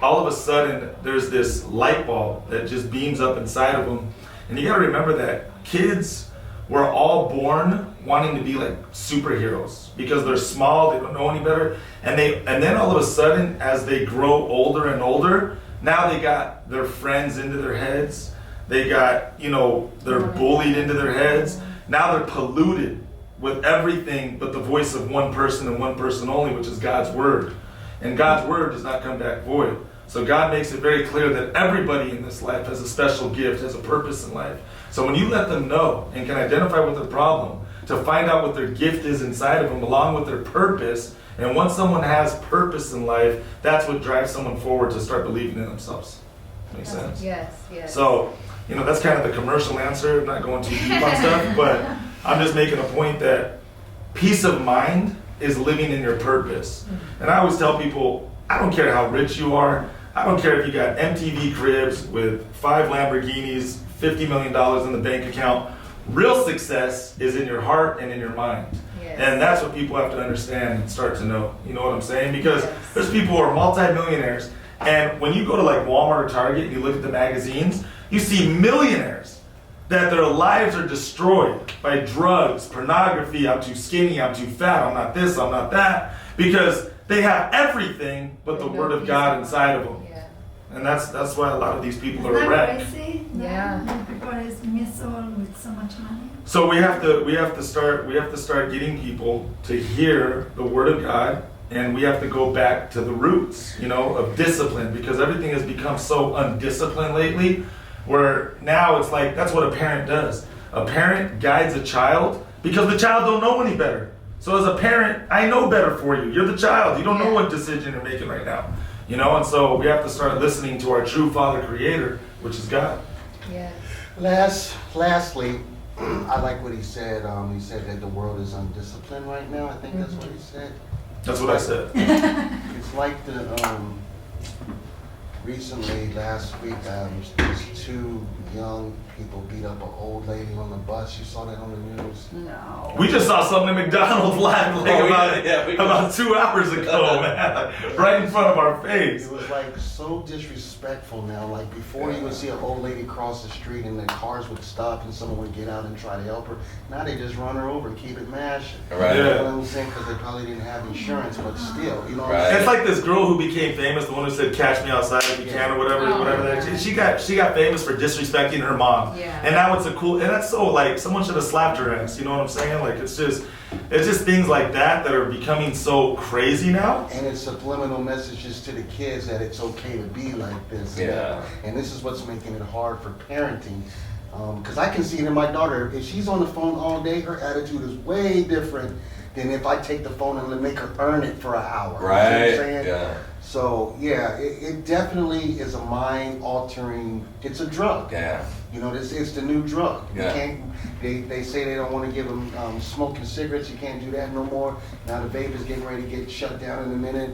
Speaker 3: all of a sudden there's this light bulb that just beams up inside of them. And you got to remember that kids were all born wanting to be like superheroes because they're small, they don't know any better. And then all of a sudden, as they grow older and older, now they got their friends into their heads. They got, they're bullied into their heads. Now they're polluted with everything but the voice of one person and one person only, which is God's word. And God's word does not come back void. So God makes it very clear that everybody in this life has a special gift, has a purpose in life. So when you let them know and can identify with their problem, to find out what their gift is inside of them along with their purpose. And once someone has purpose in life, that's what drives someone forward to start believing in themselves. Makes sense?
Speaker 2: Yes.
Speaker 3: So, that's kind of the commercial answer. I'm not going too deep on stuff, but I'm just making a point that peace of mind is living in your purpose. And I always tell people, I don't care how rich you are. I don't care if you got MTV cribs with 5 Lamborghinis, $50 million in the bank account. Real success is in your heart and in your mind. Yes. And that's what people have to understand and start to know. You know what I'm saying? Because there's people who are multimillionaires, and when you go to like Walmart or Target and you look at the magazines, you see millionaires that their lives are destroyed by drugs, pornography. I'm too skinny, I'm too fat, I'm not this, I'm not that. Because they have everything but the word of God inside of them. And that's why a lot of these people
Speaker 1: Isn't
Speaker 3: are
Speaker 1: that
Speaker 3: wrecked.
Speaker 1: crazy?
Speaker 2: Yeah.
Speaker 1: That people is miserable with so much money.
Speaker 3: So we have to start getting people to hear the word of God, and we have to go back to the roots, of discipline, because everything has become so undisciplined lately, where now it's like that's what a parent does. A parent guides a child because the child don't know any better. So as a parent, I know better for you. You're the child. You don't know what decision you're making right now. And so we have to start listening to our true Father Creator, which is God.
Speaker 2: Yeah.
Speaker 6: Lastly, I like what he said. He said that the world is undisciplined right now. I think that's what he said.
Speaker 3: That's what I said.
Speaker 6: It's like recently, last week, these two young people beat up an old lady on the bus. You saw that on the news?
Speaker 4: No.
Speaker 3: We just saw something at McDonald's live about 2 hours ago, man. Right in front of our face.
Speaker 6: It was like so disrespectful now. Like before you would see an old lady cross the street and the cars would stop and someone would get out and try to help her. Now they just run her over and keep it mashing.
Speaker 5: Right.
Speaker 6: You
Speaker 3: Yeah.
Speaker 6: know what I'm saying? Because they probably didn't have insurance, but still, you know what I'm
Speaker 5: Right.
Speaker 6: saying?
Speaker 3: It's like this girl who became famous, the one who said "Catch me outside if you can" or whatever. That. She got famous for disrespecting her mom.
Speaker 2: Yeah.
Speaker 3: And now it's and that's so like someone should have slapped her ass. You know what I'm saying? Like it's just things like that are becoming so crazy now.
Speaker 6: And it's subliminal messages to the kids that it's okay to be like this.
Speaker 5: Yeah.
Speaker 6: And this is what's making it hard for parenting. Because I can see it in my daughter. If she's on the phone all day, her attitude is way different than if I take the phone and make her earn it for an hour.
Speaker 5: Right.
Speaker 6: You know what I'm saying?
Speaker 5: Yeah.
Speaker 6: So, yeah, it definitely is a mind-altering, it's a drug.
Speaker 5: Yeah.
Speaker 6: It's the new drug.
Speaker 5: Yeah.
Speaker 6: You can't, they say they don't want to give them smoking cigarettes. You can't do that no more. Now the vape is getting ready to get shut down in a minute.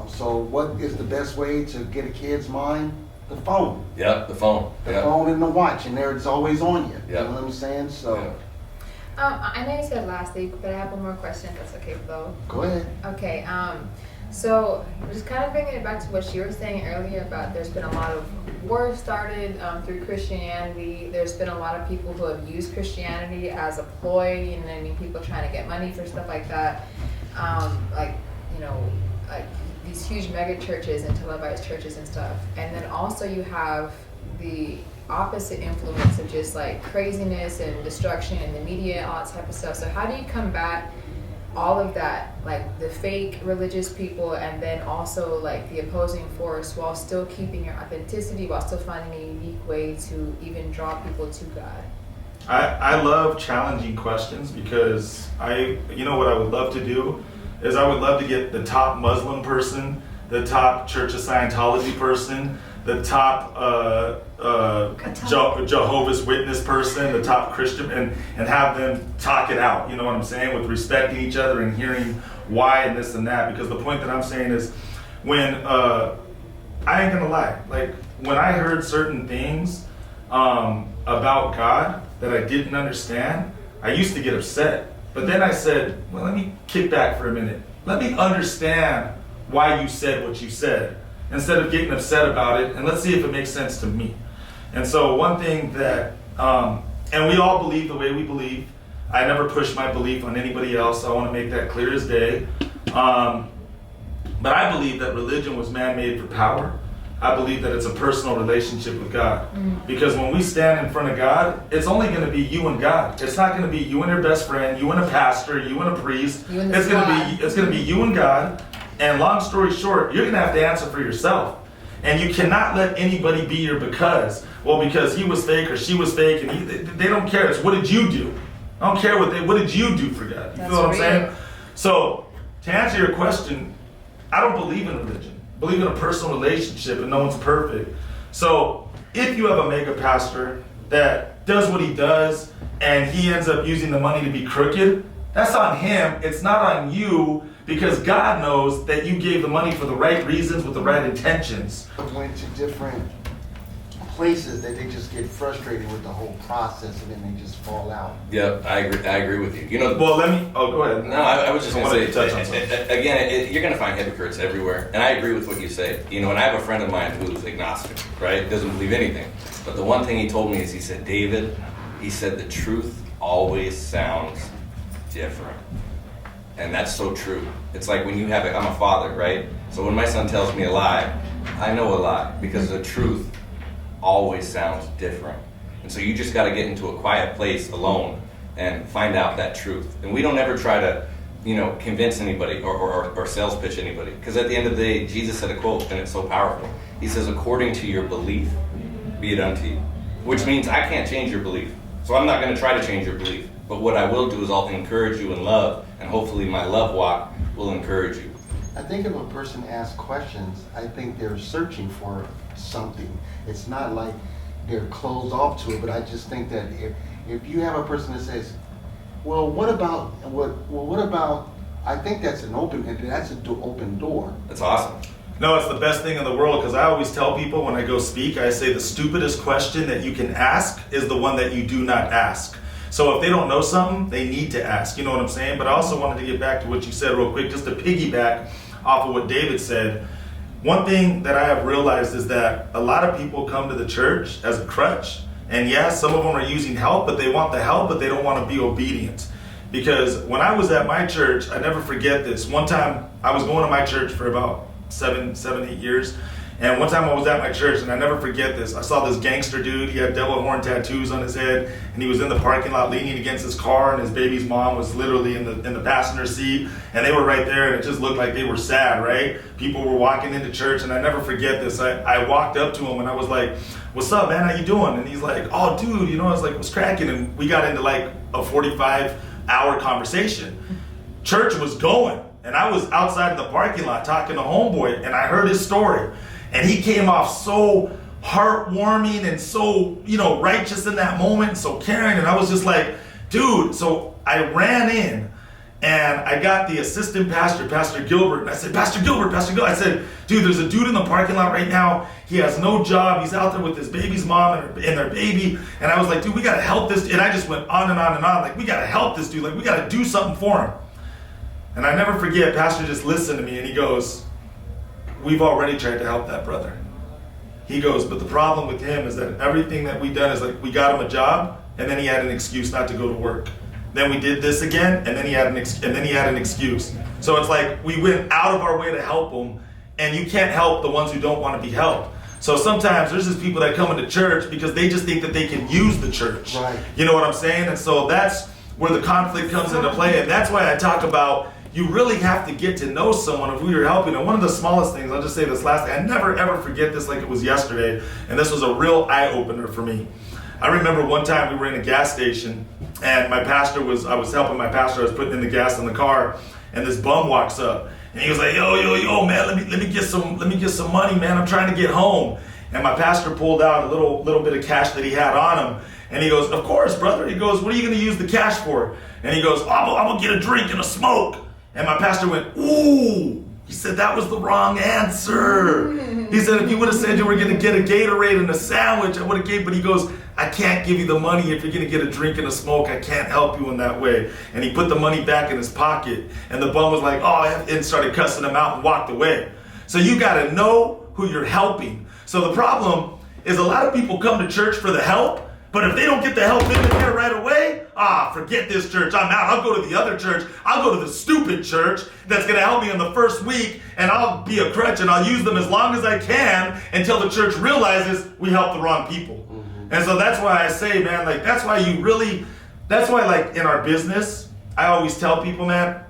Speaker 6: So what is the best way to get a kid's mind? The phone.
Speaker 5: Yep, the phone.
Speaker 6: The
Speaker 5: Yep.
Speaker 6: phone and the watch, and there it's always on you.
Speaker 5: Yeah.
Speaker 6: You know what I'm saying? So,
Speaker 2: I know you said last week, but I have one more question. That's okay, though.
Speaker 6: go ahead.
Speaker 2: Okay, so just kind of bringing it back to what you were saying earlier about there's been a lot of war started through Christianity. There's been a lot of people who have used Christianity as a ploy, people trying to get money for stuff like that. Like these huge mega churches and televised churches and stuff. And then also you have the opposite influence of just like craziness and destruction in the media and all that type of stuff. So how do you combat all of that, like the fake religious people and then also like the opposing force while still keeping your authenticity, while still finding a unique way to even draw people to God?
Speaker 3: I love challenging questions because what I would love to do is I would love to get the top Muslim person, the top Church of Scientology person, the top Jehovah's Witness person, the top Christian, and have them talk it out, you know what I'm saying, with respecting each other and hearing why and this and that. Because the point that I'm saying is when, I ain't gonna lie, like when I heard certain things about God that I didn't understand, I used to get upset. But then I said, well, let me kick back for a minute. Let me understand why you said what you said, instead of getting upset about it, and let's see if it makes sense to me. And so one thing that, and we all believe the way we believe. I never push my belief on anybody else. I want to make that clear as day. But I believe that religion was man-made for power. I believe that it's a personal relationship with God. Because when we stand in front of God, it's only going to be you and God. It's not going to be you and your best friend, you and a pastor, you and a priest. It's going to be you and God. And long story short, you're going to have to answer for yourself. And you cannot let anybody be your because. Well, because he was fake or she was fake, and they don't care. It's what did you do? I don't care what did you do for God? You feel what I'm saying? So to answer your question, I don't believe in religion. I believe in a personal relationship, and no one's perfect. So if you have a mega pastor that does what he does and he ends up using the money to be crooked, that's on him. It's not on you, because God knows that you gave the money for the right reasons with the right intentions.
Speaker 6: Went to different places that they just get frustrated with the whole process, and then they just fall out.
Speaker 5: Yep, I agree with you.
Speaker 3: Well, go ahead.
Speaker 5: No, I was just going to
Speaker 3: touch on
Speaker 5: say,
Speaker 3: something.
Speaker 5: again, you're going to find hypocrites everywhere, and I agree with what you say. And I have a friend of mine who's agnostic, right? Doesn't believe anything. But the one thing he told me is, he said, David, he said, the truth always sounds different. And that's so true. It's like when you have I'm a father, right? So when my son tells me a lie, I know a lot because the truth always sounds different. And so you just got to get into a quiet place alone and find out that truth. And we don't ever try to, convince anybody or sales pitch anybody. Because at the end of the day, Jesus said a quote, and it's so powerful. He says, according to your belief, be it unto you. Which means I can't change your belief. So I'm not going to try to change your belief. But what I will do is I'll encourage you in love, and hopefully my love walk will encourage you.
Speaker 6: I think if a person asks questions, I think they're searching for something. It's not like they're closed off to it, but I just think that if you have a person that says, well, what about, I think that's an open door.
Speaker 5: That's awesome.
Speaker 3: No, it's the best thing in the world, because I always tell people when I go speak, I say the stupidest question that you can ask is the one that you do not ask. So if they don't know something, they need to ask, you know what I'm saying? But I also wanted to get back to what you said real quick, just to piggyback off of what David said. One thing that I have realized is that a lot of people come to the church as a crutch. And yes, some of them are using help, but they want the help, but they don't want to be obedient. Because when I was at my church, I never forget this. One time, I was going to my church for about 7-8 years. And one time I was at my church, and I never forget this. I saw this gangster dude. He had devil horn tattoos on his head, and he was in the parking lot leaning against his car, and his baby's mom was literally in the passenger seat, and they were right there, and it just looked like they were sad, right? People were walking into church, and I never forget this. I walked up to him, and I was like, "What's up, man? How you doing?" And he's like, "Oh, dude, I was like, what's cracking?" And we got into like a 45-hour conversation. Church was going, and I was outside in the parking lot talking to homeboy, and I heard his story. And he came off so heartwarming and so, righteous in that moment, and so caring. And I was just like, dude. So I ran in and I got the assistant pastor, Pastor Gilbert. And I said, Pastor Gilbert. I said, dude, there's a dude in the parking lot right now. He has no job. He's out there with his baby's mom and their baby. And I was like, dude, we got to help this. And I just went on and on and on. Like, we got to help this dude. Like, we got to do something for him. And I never forget, Pastor just listened to me and he goes, "We've already tried to help that brother." He goes, "But the problem with him is that everything that we done is like, we got him a job, and then he had an excuse not to go to work. Then we did this again, and then he had an excuse. So it's like we went out of our way to help him, and you can't help the ones who don't want to be helped. So sometimes there's just people that come into church because they just think that they can use the church.
Speaker 6: Right.
Speaker 3: You know what I'm saying? And so that's where the conflict comes into play, and that's why I talk about you really have to get to know someone of who you're helping. And one of the smallest things, I'll just say this last thing, I never ever forget this like it was yesterday, and this was a real eye-opener for me. I remember one time we were in a gas station, and I was helping my pastor, I was putting in the gas in the car, and this bum walks up, and he was like, yo, man, let me get some money, man, I'm trying to get home. And my pastor pulled out a little bit of cash that he had on him, and he goes, "Of course, brother." He goes, "What are you going to use the cash for?" And he goes, I'm gonna get a drink and a smoke." And my pastor went, "Ooh." He said, "That was the wrong answer." He said, "If you would have said you were going to get a Gatorade and a sandwich, I would have gave." But he goes, "I can't give you the money if you're going to get a drink and a smoke. I can't help you in that way." And he put the money back in his pocket. And the bum was like, "Oh," and started cussing him out and walked away. So you got to know who you're helping. So the problem is a lot of people come to church for the help, but if they don't get the help in there right away, forget this church, I'm out. I'll go to the other church. I'll go to the stupid church that's going to help me in the first week, and I'll be a crutch, and I'll use them as long as I can until the church realizes we helped the wrong people. Mm-hmm. And so that's why I say, man, like, that's why like in our business, I always tell people, man,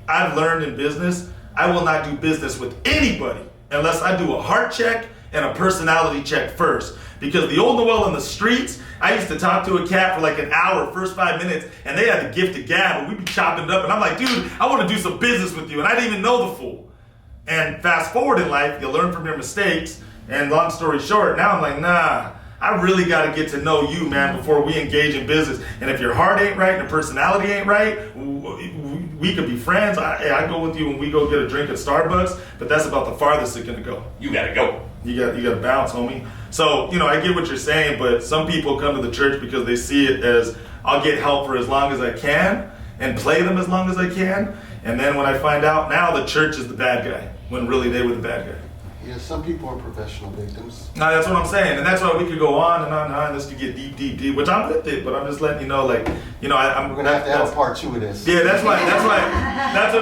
Speaker 3: I've learned in business, I will not do business with anybody unless I do a heart check and a personality check first. Because the old Noel in the streets, I used to talk to a cat for like an hour, first 5 minutes, and they had the gift of gab, and we'd be chopping it up, and I'm like, dude, I want to do some business with you, and I didn't even know the fool. And fast forward in life, you learn from your mistakes, and long story short, now I'm like, nah, I really got to get to know you, man, before we engage in business. And if your heart ain't right and your personality ain't right, we could be friends. I go with you when we go get a drink at Starbucks, but that's about the farthest it's gonna go.
Speaker 5: You gotta go.
Speaker 3: You got to bounce, homie. So, I get what you're saying, but some people come to the church because they see it as, I'll get help for as long as I can and play them as long as I can. And then when I find out, now the church is the bad guy, when really they were the bad guy.
Speaker 6: Yeah, some people are professional victims.
Speaker 3: No, that's what I'm saying, and that's why we could go on and on and on. This could get deep, which I'm with it. But I'm just letting you know, like, I'm
Speaker 6: We're gonna have to have a part 2 of this.
Speaker 3: Yeah, that's what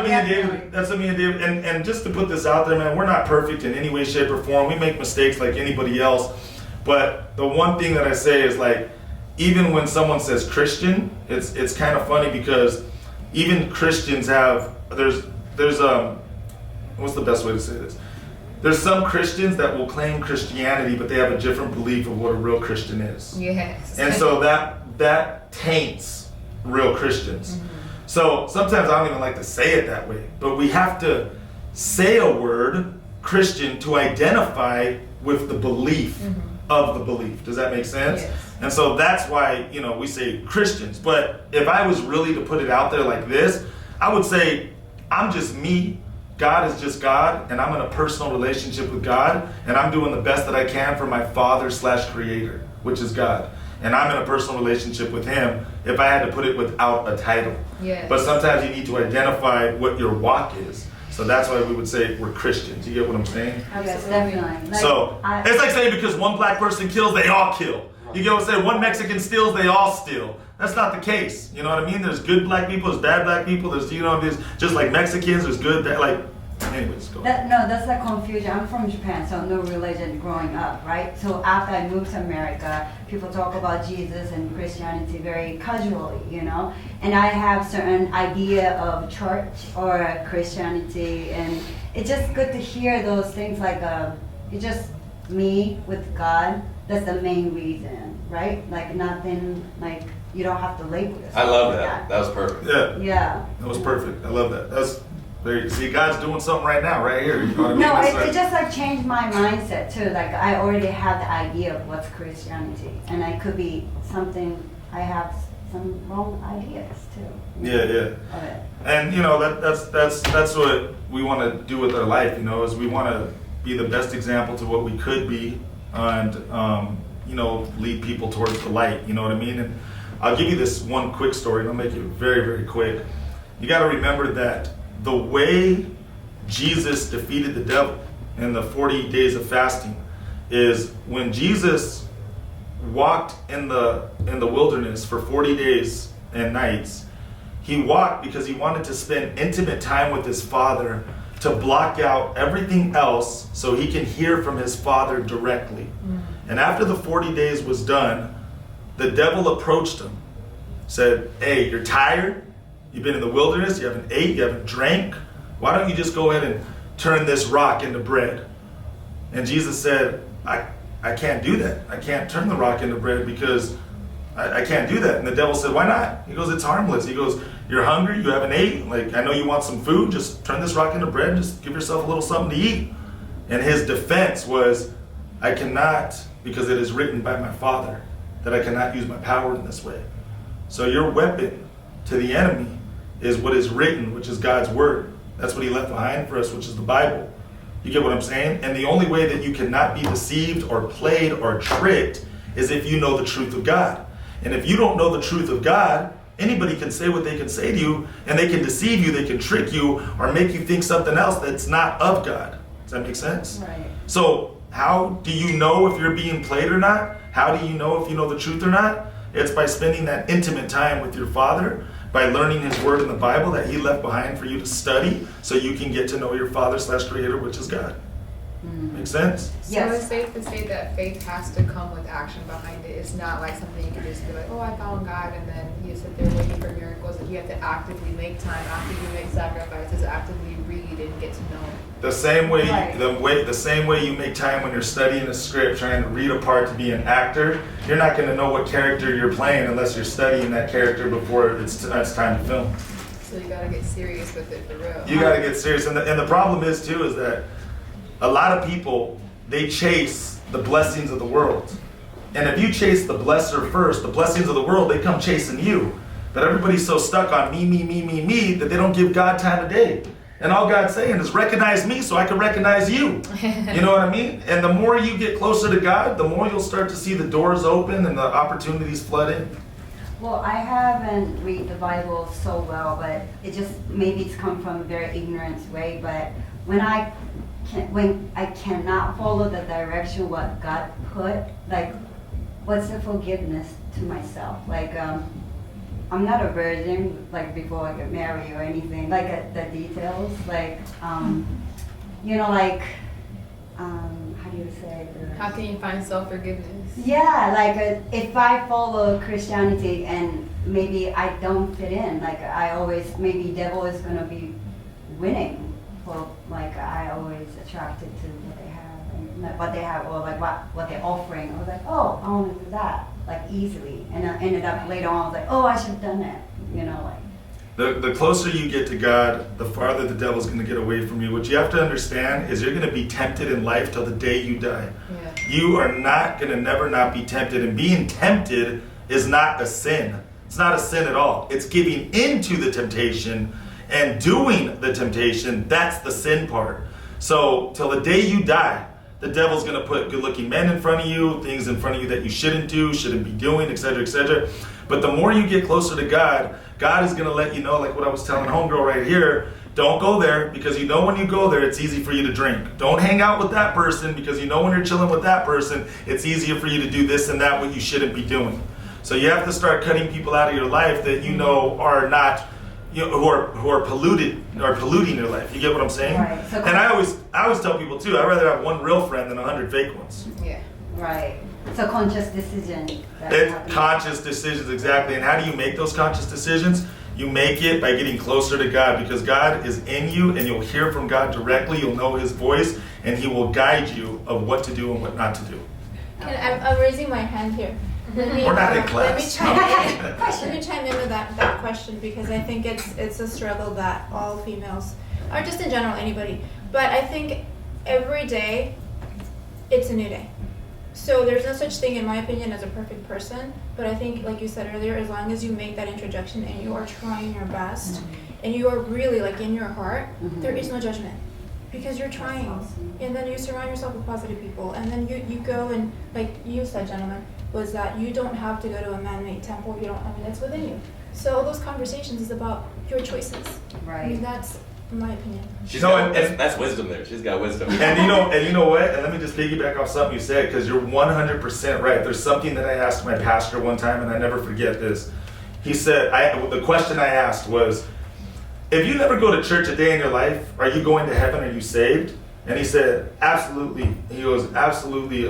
Speaker 3: me and David. That's what me and David. And just to put this out there, man, we're not perfect in any way, shape, or form. We make mistakes like anybody else. But the one thing that I say is, like, even when someone says Christian, it's kind of funny because even Christians have there's what's the best way to say this? There's some Christians that will claim Christianity, but they have a different belief of what a real Christian is.
Speaker 2: Yes.
Speaker 3: And so that taints real Christians.
Speaker 2: Mm-hmm.
Speaker 3: So sometimes I don't even like to say it that way, but we have to say a word, Christian, to identify with the belief of the belief. Does that make sense?
Speaker 2: Yes.
Speaker 3: And so that's why, we say Christians. But if I was really to put it out there like this, I would say I'm just me. God is just God, and I'm in a personal relationship with God, and I'm doing the best that I can for my Father/Creator, which is God. And I'm in a personal relationship with Him if I had to put it without a title.
Speaker 2: Yes.
Speaker 3: But sometimes you need to identify what your walk is. So that's why we would say we're Christians. You get what I'm saying?
Speaker 4: Yes, definitely. Like,
Speaker 3: So it's like saying because one black person kills, they all kill. You get what I'm saying? One Mexican steals, they all steal. That's not the case. You know what I mean? There's good black people, there's bad black people, there's, there's just like Mexicans, there's good, anyways, go on.
Speaker 4: That's the confusion. I'm from Japan, so no religion growing up, right? So after I moved to America, people talk about Jesus and Christianity very casually, And I have certain idea of church or Christianity, and it's just good to hear those things like it's just me with God. That's the main reason, right? Like nothing, like you don't have to label yourself.
Speaker 5: I love
Speaker 4: like
Speaker 5: that. That was perfect.
Speaker 4: Yeah.
Speaker 3: That was perfect. I love that. That's very, see, God's doing something right now, right here. You know what I mean?
Speaker 4: No,
Speaker 3: It's
Speaker 4: it just like changed my mindset too. Like I already have the idea of what's Christianity, and I could be something. I have some wrong ideas too.
Speaker 3: Yeah.
Speaker 4: Of it.
Speaker 3: And that's what we want to do with our life. Is we want to be the best example to what we could be, and lead people towards the light. You know what I mean? And I'll give you this one quick story, and I'll make it very, very quick. You got to remember that the way Jesus defeated the devil in the 40 days of fasting is when Jesus walked in the wilderness for 40 days and nights. He walked because he wanted to spend intimate time with his Father, to block out everything else so he can hear from his Father directly. And after the 40 days was done, the devil approached him, said, "Hey, you're tired? You've been in the wilderness, you haven't ate, you haven't drank. Why don't you just go ahead and turn this rock into bread?" And Jesus said, I can't do that. I can't turn the rock into bread because I can't do that. And the devil said, "Why not?" He goes, "It's harmless." He goes, "You're hungry, you haven't ate. Like, I know you want some food, just turn this rock into bread, just give yourself a little something to eat." And his defense was, "I cannot, because it is written by my Father that I cannot use my power in this way." So your weapon to the enemy is what is written, which is God's word. That's what he left behind for us, which is the Bible. You get what I'm saying? And the only way that you cannot be deceived or played or tricked is if you know the truth of God. And if you don't know the truth of God, anybody can say what they can say to you, and they can deceive you, they can trick you, or make you think something else that's not of God. Does that make sense?
Speaker 4: Right.
Speaker 3: So how do you know if you're being played or not? How do you know if you know the truth or not? It's by spending that intimate time with your Father, by learning his word in the Bible that he left behind for you to study so you can get to know your Father/Creator, which is God. Make sense?
Speaker 2: So
Speaker 4: Yes.
Speaker 2: it's safe to say that faith has to come with action behind it. It's not like something you can just be like, "Oh, I found God," and then you sit there waiting for miracles. You have to actively make time, after you make sacrifices, actively read and get to know Him.
Speaker 3: The same way,
Speaker 4: Right.
Speaker 3: the same way you make time when you're studying a script, trying to read a part to be an actor. You're not going to know what character you're playing unless you're studying that character before it's time to film.
Speaker 2: So you gotta get serious with it for real.
Speaker 3: You got to get serious, and the problem is too is that a lot of people, they chase the blessings of the world, and if you chase the blesser first, the blessings of the world, they come chasing you. But everybody's so stuck on me that they don't give God time of day. And all God's saying is recognize me so I can recognize you. You know what I mean? And the more you get closer to God, the more you'll start to see the doors open and the opportunities flood in.
Speaker 4: Well, I haven't read the Bible so well, but it just maybe it's come from a very ignorant way. But when I when I cannot follow the direction what God put, like, what's the forgiveness to myself? Like, I'm not a virgin, like, before I get married or anything, like, the details, like, you know, like, how do you say it?
Speaker 2: How can you find self-forgiveness?
Speaker 4: Yeah, like, if I follow Christianity and maybe I don't fit in, like, I always, maybe devil is gonna be winning. For, like, I always attracted to what they have, and like, what they have, or like what they're offering. I was like, oh, I want to do that, like, easily. And I ended up later on, I was like, oh, I should have done that, you know, like.
Speaker 3: The closer you get to God, the farther the devil's going to get away from you. What you have to understand is you're going to be tempted in life till the day you die.
Speaker 2: Yeah.
Speaker 3: You are not going to never not be tempted. And being tempted is not a sin. It's not a sin at all. It's giving into the temptation and doing the temptation. That's the sin part. So till the day you die, the devil's going to put good-looking men in front of you, things in front of you that you shouldn't do, shouldn't be doing, etc., etc. But the more you get closer to God, God is going to let you know, like what I was telling homegirl right here, don't go there, because you know when you go there, it's easy for you to drink. Don't hang out with that person, because you know when you're chilling with that person, it's easier for you to do this and that what you shouldn't be doing. So you have to start cutting people out of your life that you know are not, you know, who are polluting your life. You get what I'm saying?
Speaker 4: Right. So
Speaker 3: and I always tell people too, I'd rather have one real friend than 100 fake ones.
Speaker 2: Yeah.
Speaker 4: Right. So conscious decision. that you have to make.
Speaker 3: Conscious decisions, exactly. And how do you make those conscious decisions? You make it by getting closer to God, because God is in you and you'll hear from God directly. You'll know his voice and he will guide you of what to do and what not to do.
Speaker 7: I'm raising my hand here. Let me,
Speaker 3: We're not in
Speaker 7: let me
Speaker 3: class.
Speaker 7: chime in with that question, because I think it's a struggle that all females, or just in general anybody, but I think every day it's a new day. So there's no such thing, in my opinion, as a perfect person, but I think, like you said earlier, as long as you make that introduction and you are trying your best, and you are really, like, in your heart, there is no judgment, because you're trying. And then you surround yourself with positive people, and then you go and, like you said, gentlemen, was that you don't have to go to a man-made temple. It's within you. So all those conversations is about your choices.
Speaker 4: Right.
Speaker 7: I mean, that's my opinion.
Speaker 5: That's wisdom there. She's got wisdom.
Speaker 3: And you know what? And let me just piggyback off something you said, because you're 100% right. There's something that I asked my pastor one time, and I never forget this. He said, the question I asked was, if you never go to church a day in your life, are you going to heaven? Are you saved? And he said, absolutely. He goes, absolutely.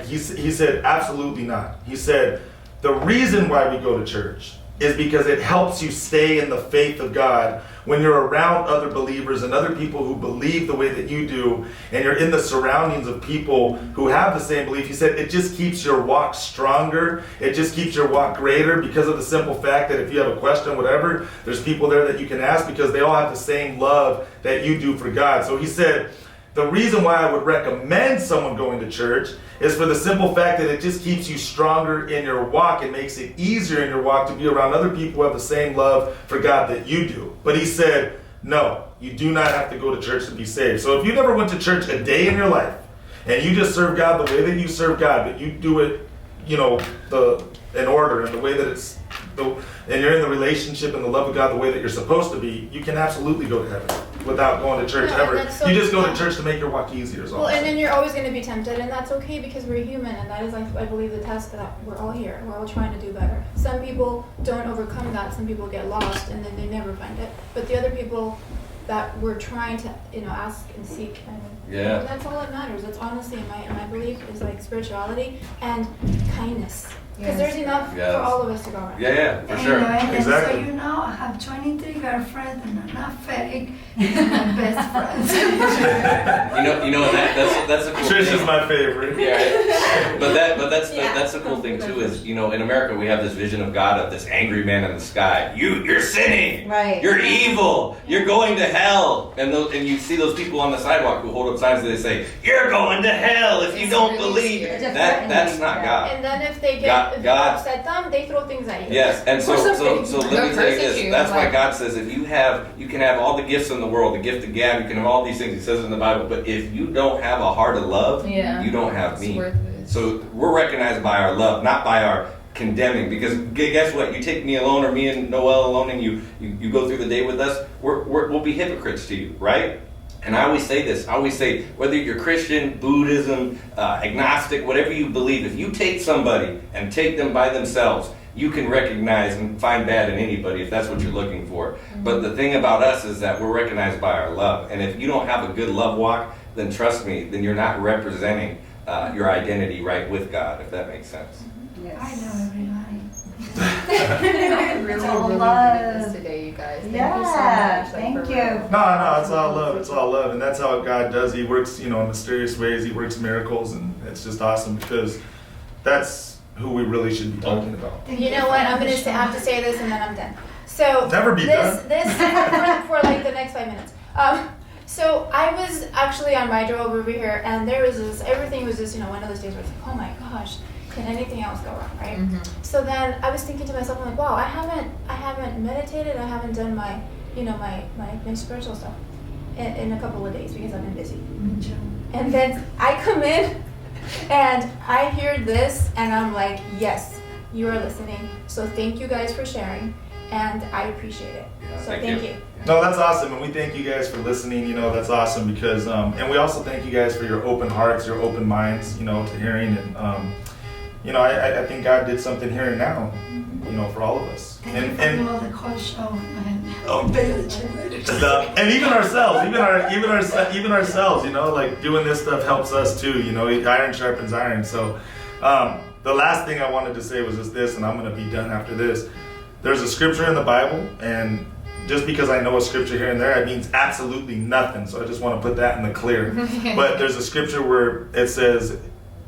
Speaker 3: He said, absolutely not. He said, the reason why we go to church is because it helps you stay in the faith of God when you're around other believers and other people who believe the way that you do, and you're in the surroundings of people who have the same belief. He said it just keeps your walk stronger. It just keeps your walk greater, because of the simple fact that if you have a question, whatever, there's people there that you can ask, because they all have the same love that you do for God. So he said, the reason why I would recommend someone going to church is for the simple fact that it just keeps you stronger in your walk. It makes it easier in your walk to be around other people who have the same love for God that you do. But he said, no, you do not have to go to church to be saved. So if you never went to church a day in your life, and you just serve God the way that you serve God, but you do it, in order, and the way that and you're in the relationship and the love of God the way that you're supposed to be, you can absolutely go to heaven without going to church ever.
Speaker 7: So
Speaker 3: you just go to church to make your walk easier.
Speaker 7: Well, and then you're always going to be tempted, and that's okay, because we're human, and that is, I believe, the test that we're all here. We're all trying to do better. Some people don't overcome that. Some people get lost, and then they never find it. But the other people that we're trying to, ask and seek, and that's all that matters. That's honestly, in my belief, is like spirituality and kindness. Because there's enough for all of us to go around.
Speaker 5: Yeah, for sure.
Speaker 1: And
Speaker 3: Exactly.
Speaker 1: so I have 23 girlfriends, and I'm not fake. And my best friends.
Speaker 5: That's a cool
Speaker 3: Trish
Speaker 5: thing.
Speaker 3: is my favorite.
Speaker 5: Yeah, but that's the cool thing too, is in America we have this vision of God, of this angry man in the sky. You're sinning.
Speaker 4: Right.
Speaker 5: You're evil. You're going to hell. And you see those people on the sidewalk who hold up signs that they say, "You're going to hell if you don't believe." That's not God.
Speaker 7: And then if they get upset them, they throw things at you.
Speaker 5: Yes, and so let me tell you this.
Speaker 2: persecute,
Speaker 5: That's why
Speaker 2: like-
Speaker 5: God says, if you can have all the gifts in the world, the gift of gab, you can have all these things. He says in the Bible, but if you don't have a heart of love, you don't have
Speaker 2: It's
Speaker 5: me.
Speaker 2: worthless.
Speaker 5: So we're recognized by our love, not by our condemning. Because guess what? You take me alone, or me and Noel alone, and you go through the day with us, we'll be hypocrites to you, right? And I always say this, whether you're Christian, Buddhism, agnostic, whatever you believe, if you take somebody and take them by themselves, you can recognize and find bad in anybody if that's what you're looking for. But the thing about us is that we're recognized by our love. And if you don't have a good love walk, then trust me, then you're not representing your identity right with God, if that makes sense.
Speaker 4: Yes.
Speaker 1: I know everybody.
Speaker 2: I really,
Speaker 4: It's all
Speaker 2: really
Speaker 4: love.
Speaker 2: needed this today, you guys. Thank
Speaker 4: Yeah,
Speaker 2: you so much.
Speaker 4: thank
Speaker 2: for
Speaker 4: you.
Speaker 2: real.
Speaker 3: No, it's all love. It's all love, and that's how God does. He works, in mysterious ways. He works miracles, and it's just awesome because that's who we really should be talking about.
Speaker 1: Thank
Speaker 7: You know what? I'm
Speaker 1: for
Speaker 7: gonna
Speaker 1: the
Speaker 7: say, I
Speaker 1: show.
Speaker 7: have to say this and then I'm done. So
Speaker 3: Never be
Speaker 7: this
Speaker 3: done.
Speaker 7: this for like the next 5 minutes. So I was actually on my drive over here, and there was this. Everything was just one of those days where it's like, oh my gosh, can anything else go wrong, right? So then I was thinking to myself, I'm like, wow, I haven't meditated. I haven't done my my spiritual stuff in a couple of days because I've been busy.
Speaker 1: Me too.
Speaker 7: And then I come in and I hear this and I'm like, yes, you are listening. So thank you guys for sharing and I appreciate it. So thank you.
Speaker 3: No, that's awesome, and we thank you guys for listening. That's awesome because, and we also thank you guys for your open hearts, your open minds, to hearing, and I think God did something here and now, for all of us,
Speaker 1: Thank you for doing all the whole show, man.
Speaker 3: Oh. And even ourselves, even ourselves, like doing this stuff helps us too. Iron sharpens iron. So, the last thing I wanted to say was just this, and I'm going to be done after this. There's a scripture in the Bible, and just because I know a scripture here and there, it means absolutely nothing. So I just want to put that in the clear. But there's a scripture where it says,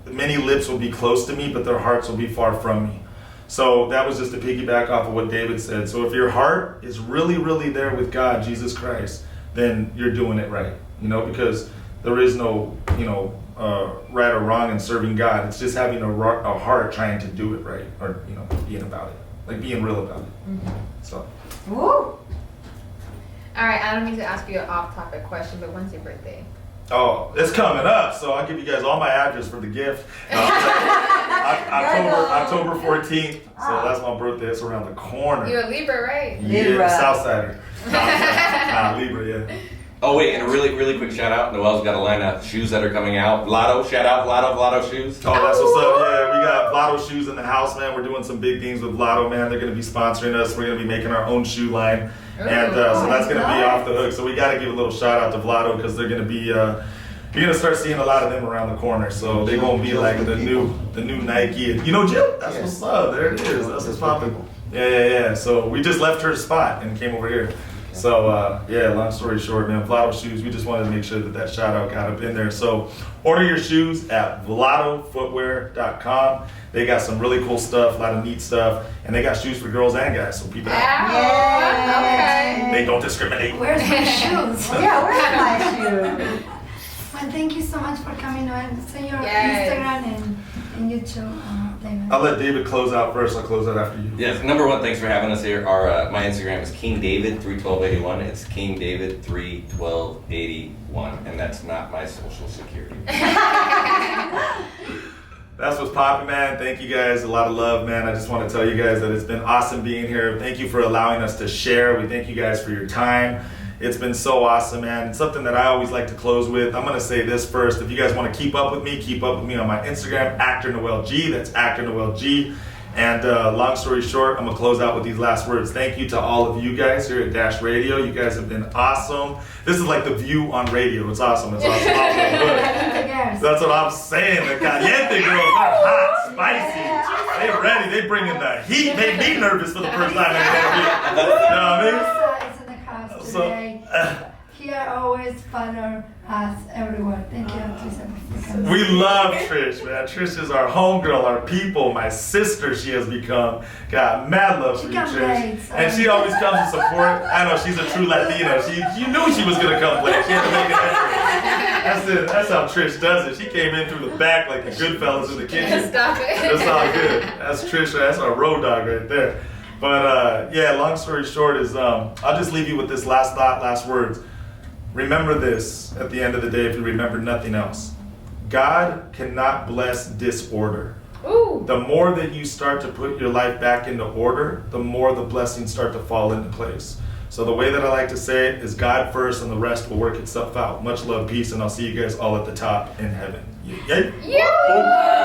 Speaker 3: many lips will be close to me, but their hearts will be far from me. So that was just to piggyback off of what David said. So if your heart is really, really there with God, Jesus Christ, then you're doing it right. Because there is no, right or wrong in serving God. It's just having a heart trying to do it right, or, being about it. Like being real about it. So.
Speaker 4: Woo!
Speaker 2: All right, I don't mean to ask you an off-topic question, but when's your birthday?
Speaker 3: Oh, it's coming up, so I'll give you guys all my address for the gift. October 14th, so that's my birthday. It's around the corner.
Speaker 2: You're a Libra, right?
Speaker 4: Libra.
Speaker 3: Yeah, Southsider. Libra, yeah.
Speaker 5: Oh wait, and a really, really quick shout out. Noel's got a line of shoes that are coming out. Vlado, shout out Vlado shoes.
Speaker 3: Oh, that's what's up. Yeah, we got Vlado shoes in the house, man. We're doing some big things with Vlado, man. They're going to be sponsoring us. We're going to be making our own shoe line. And so that's going to be off the hook. So we got to give a little shout out to Vlado because they're going to be, you're going to start seeing a lot of them around the corner. So they're going to be like the new Nike. And, Jill? That's what's up. There it is. That's what's popping. Yeah. So we just left her spot and came over here. So, long story short, man, Vlado shoes, we just wanted to make sure that shout out got up in there. So order your shoes at vladofootwear.com. They got some really cool stuff, a lot of neat stuff, and they got shoes for girls and guys, so keep it out.
Speaker 2: Okay.
Speaker 3: They don't discriminate.
Speaker 1: Where's my shoes?
Speaker 4: Yeah, where's my shoe?
Speaker 1: Well, thank you so much for coming, Noel. Say your
Speaker 2: Yes.
Speaker 1: Instagram and YouTube, David.
Speaker 3: I'll let David close out first. I'll close out after you.
Speaker 5: Yes, number one, thanks for having us here. My Instagram is KingDavid31281. It's KingDavid31281, and that's not my social security.
Speaker 3: That's what's popping, man. Thank you guys. A lot of love, man. I just want to tell you guys that it's been awesome being here. Thank you for allowing us to share. We thank you guys for your time. It's been so awesome, man. It's something that I always like to close with. I'm going to say this first. If you guys want to keep up with me on my Instagram, Actor Noel G. That's Actor Noel G. And long story short, I'm going to close out with these last words. Thank you to all of you guys here at Dash Radio. You guys have been awesome. This is like the view on radio. It's awesome. It's awesome. That's what I'm saying. The Kaliente girls, they're hot, spicy. They ready. They bringing the heat. Made me nervous for the first time in the interview. You know what I mean?
Speaker 1: It's in the house today. Here always follow us everywhere. Thank you, Trisha, for coming.
Speaker 3: We love Trish, man. Trish is our homegirl, our people, my sister she has become. Got mad love for you,
Speaker 1: comes
Speaker 3: Trish.
Speaker 1: late, so-
Speaker 3: And she always comes to support. I know, she's a true Latina. You knew she was going to come late. She had to make an effort. That's how Trish does it. She came in through the back like the good fellas in the kitchen.
Speaker 2: Stop it.
Speaker 3: That's all good. That's Trish. That's our road dog right there. But long story short is I'll just leave you with this last thought, last words. Remember this at the end of the day if you remember nothing else. God cannot bless disorder.
Speaker 2: Ooh.
Speaker 3: The more that you start to put your life back into order, the more the blessings start to fall into place. So the way that I like to say it is God first and the rest will work itself out. Much love, peace, and I'll see you guys all at the top in heaven. Yeah.
Speaker 2: Yeah.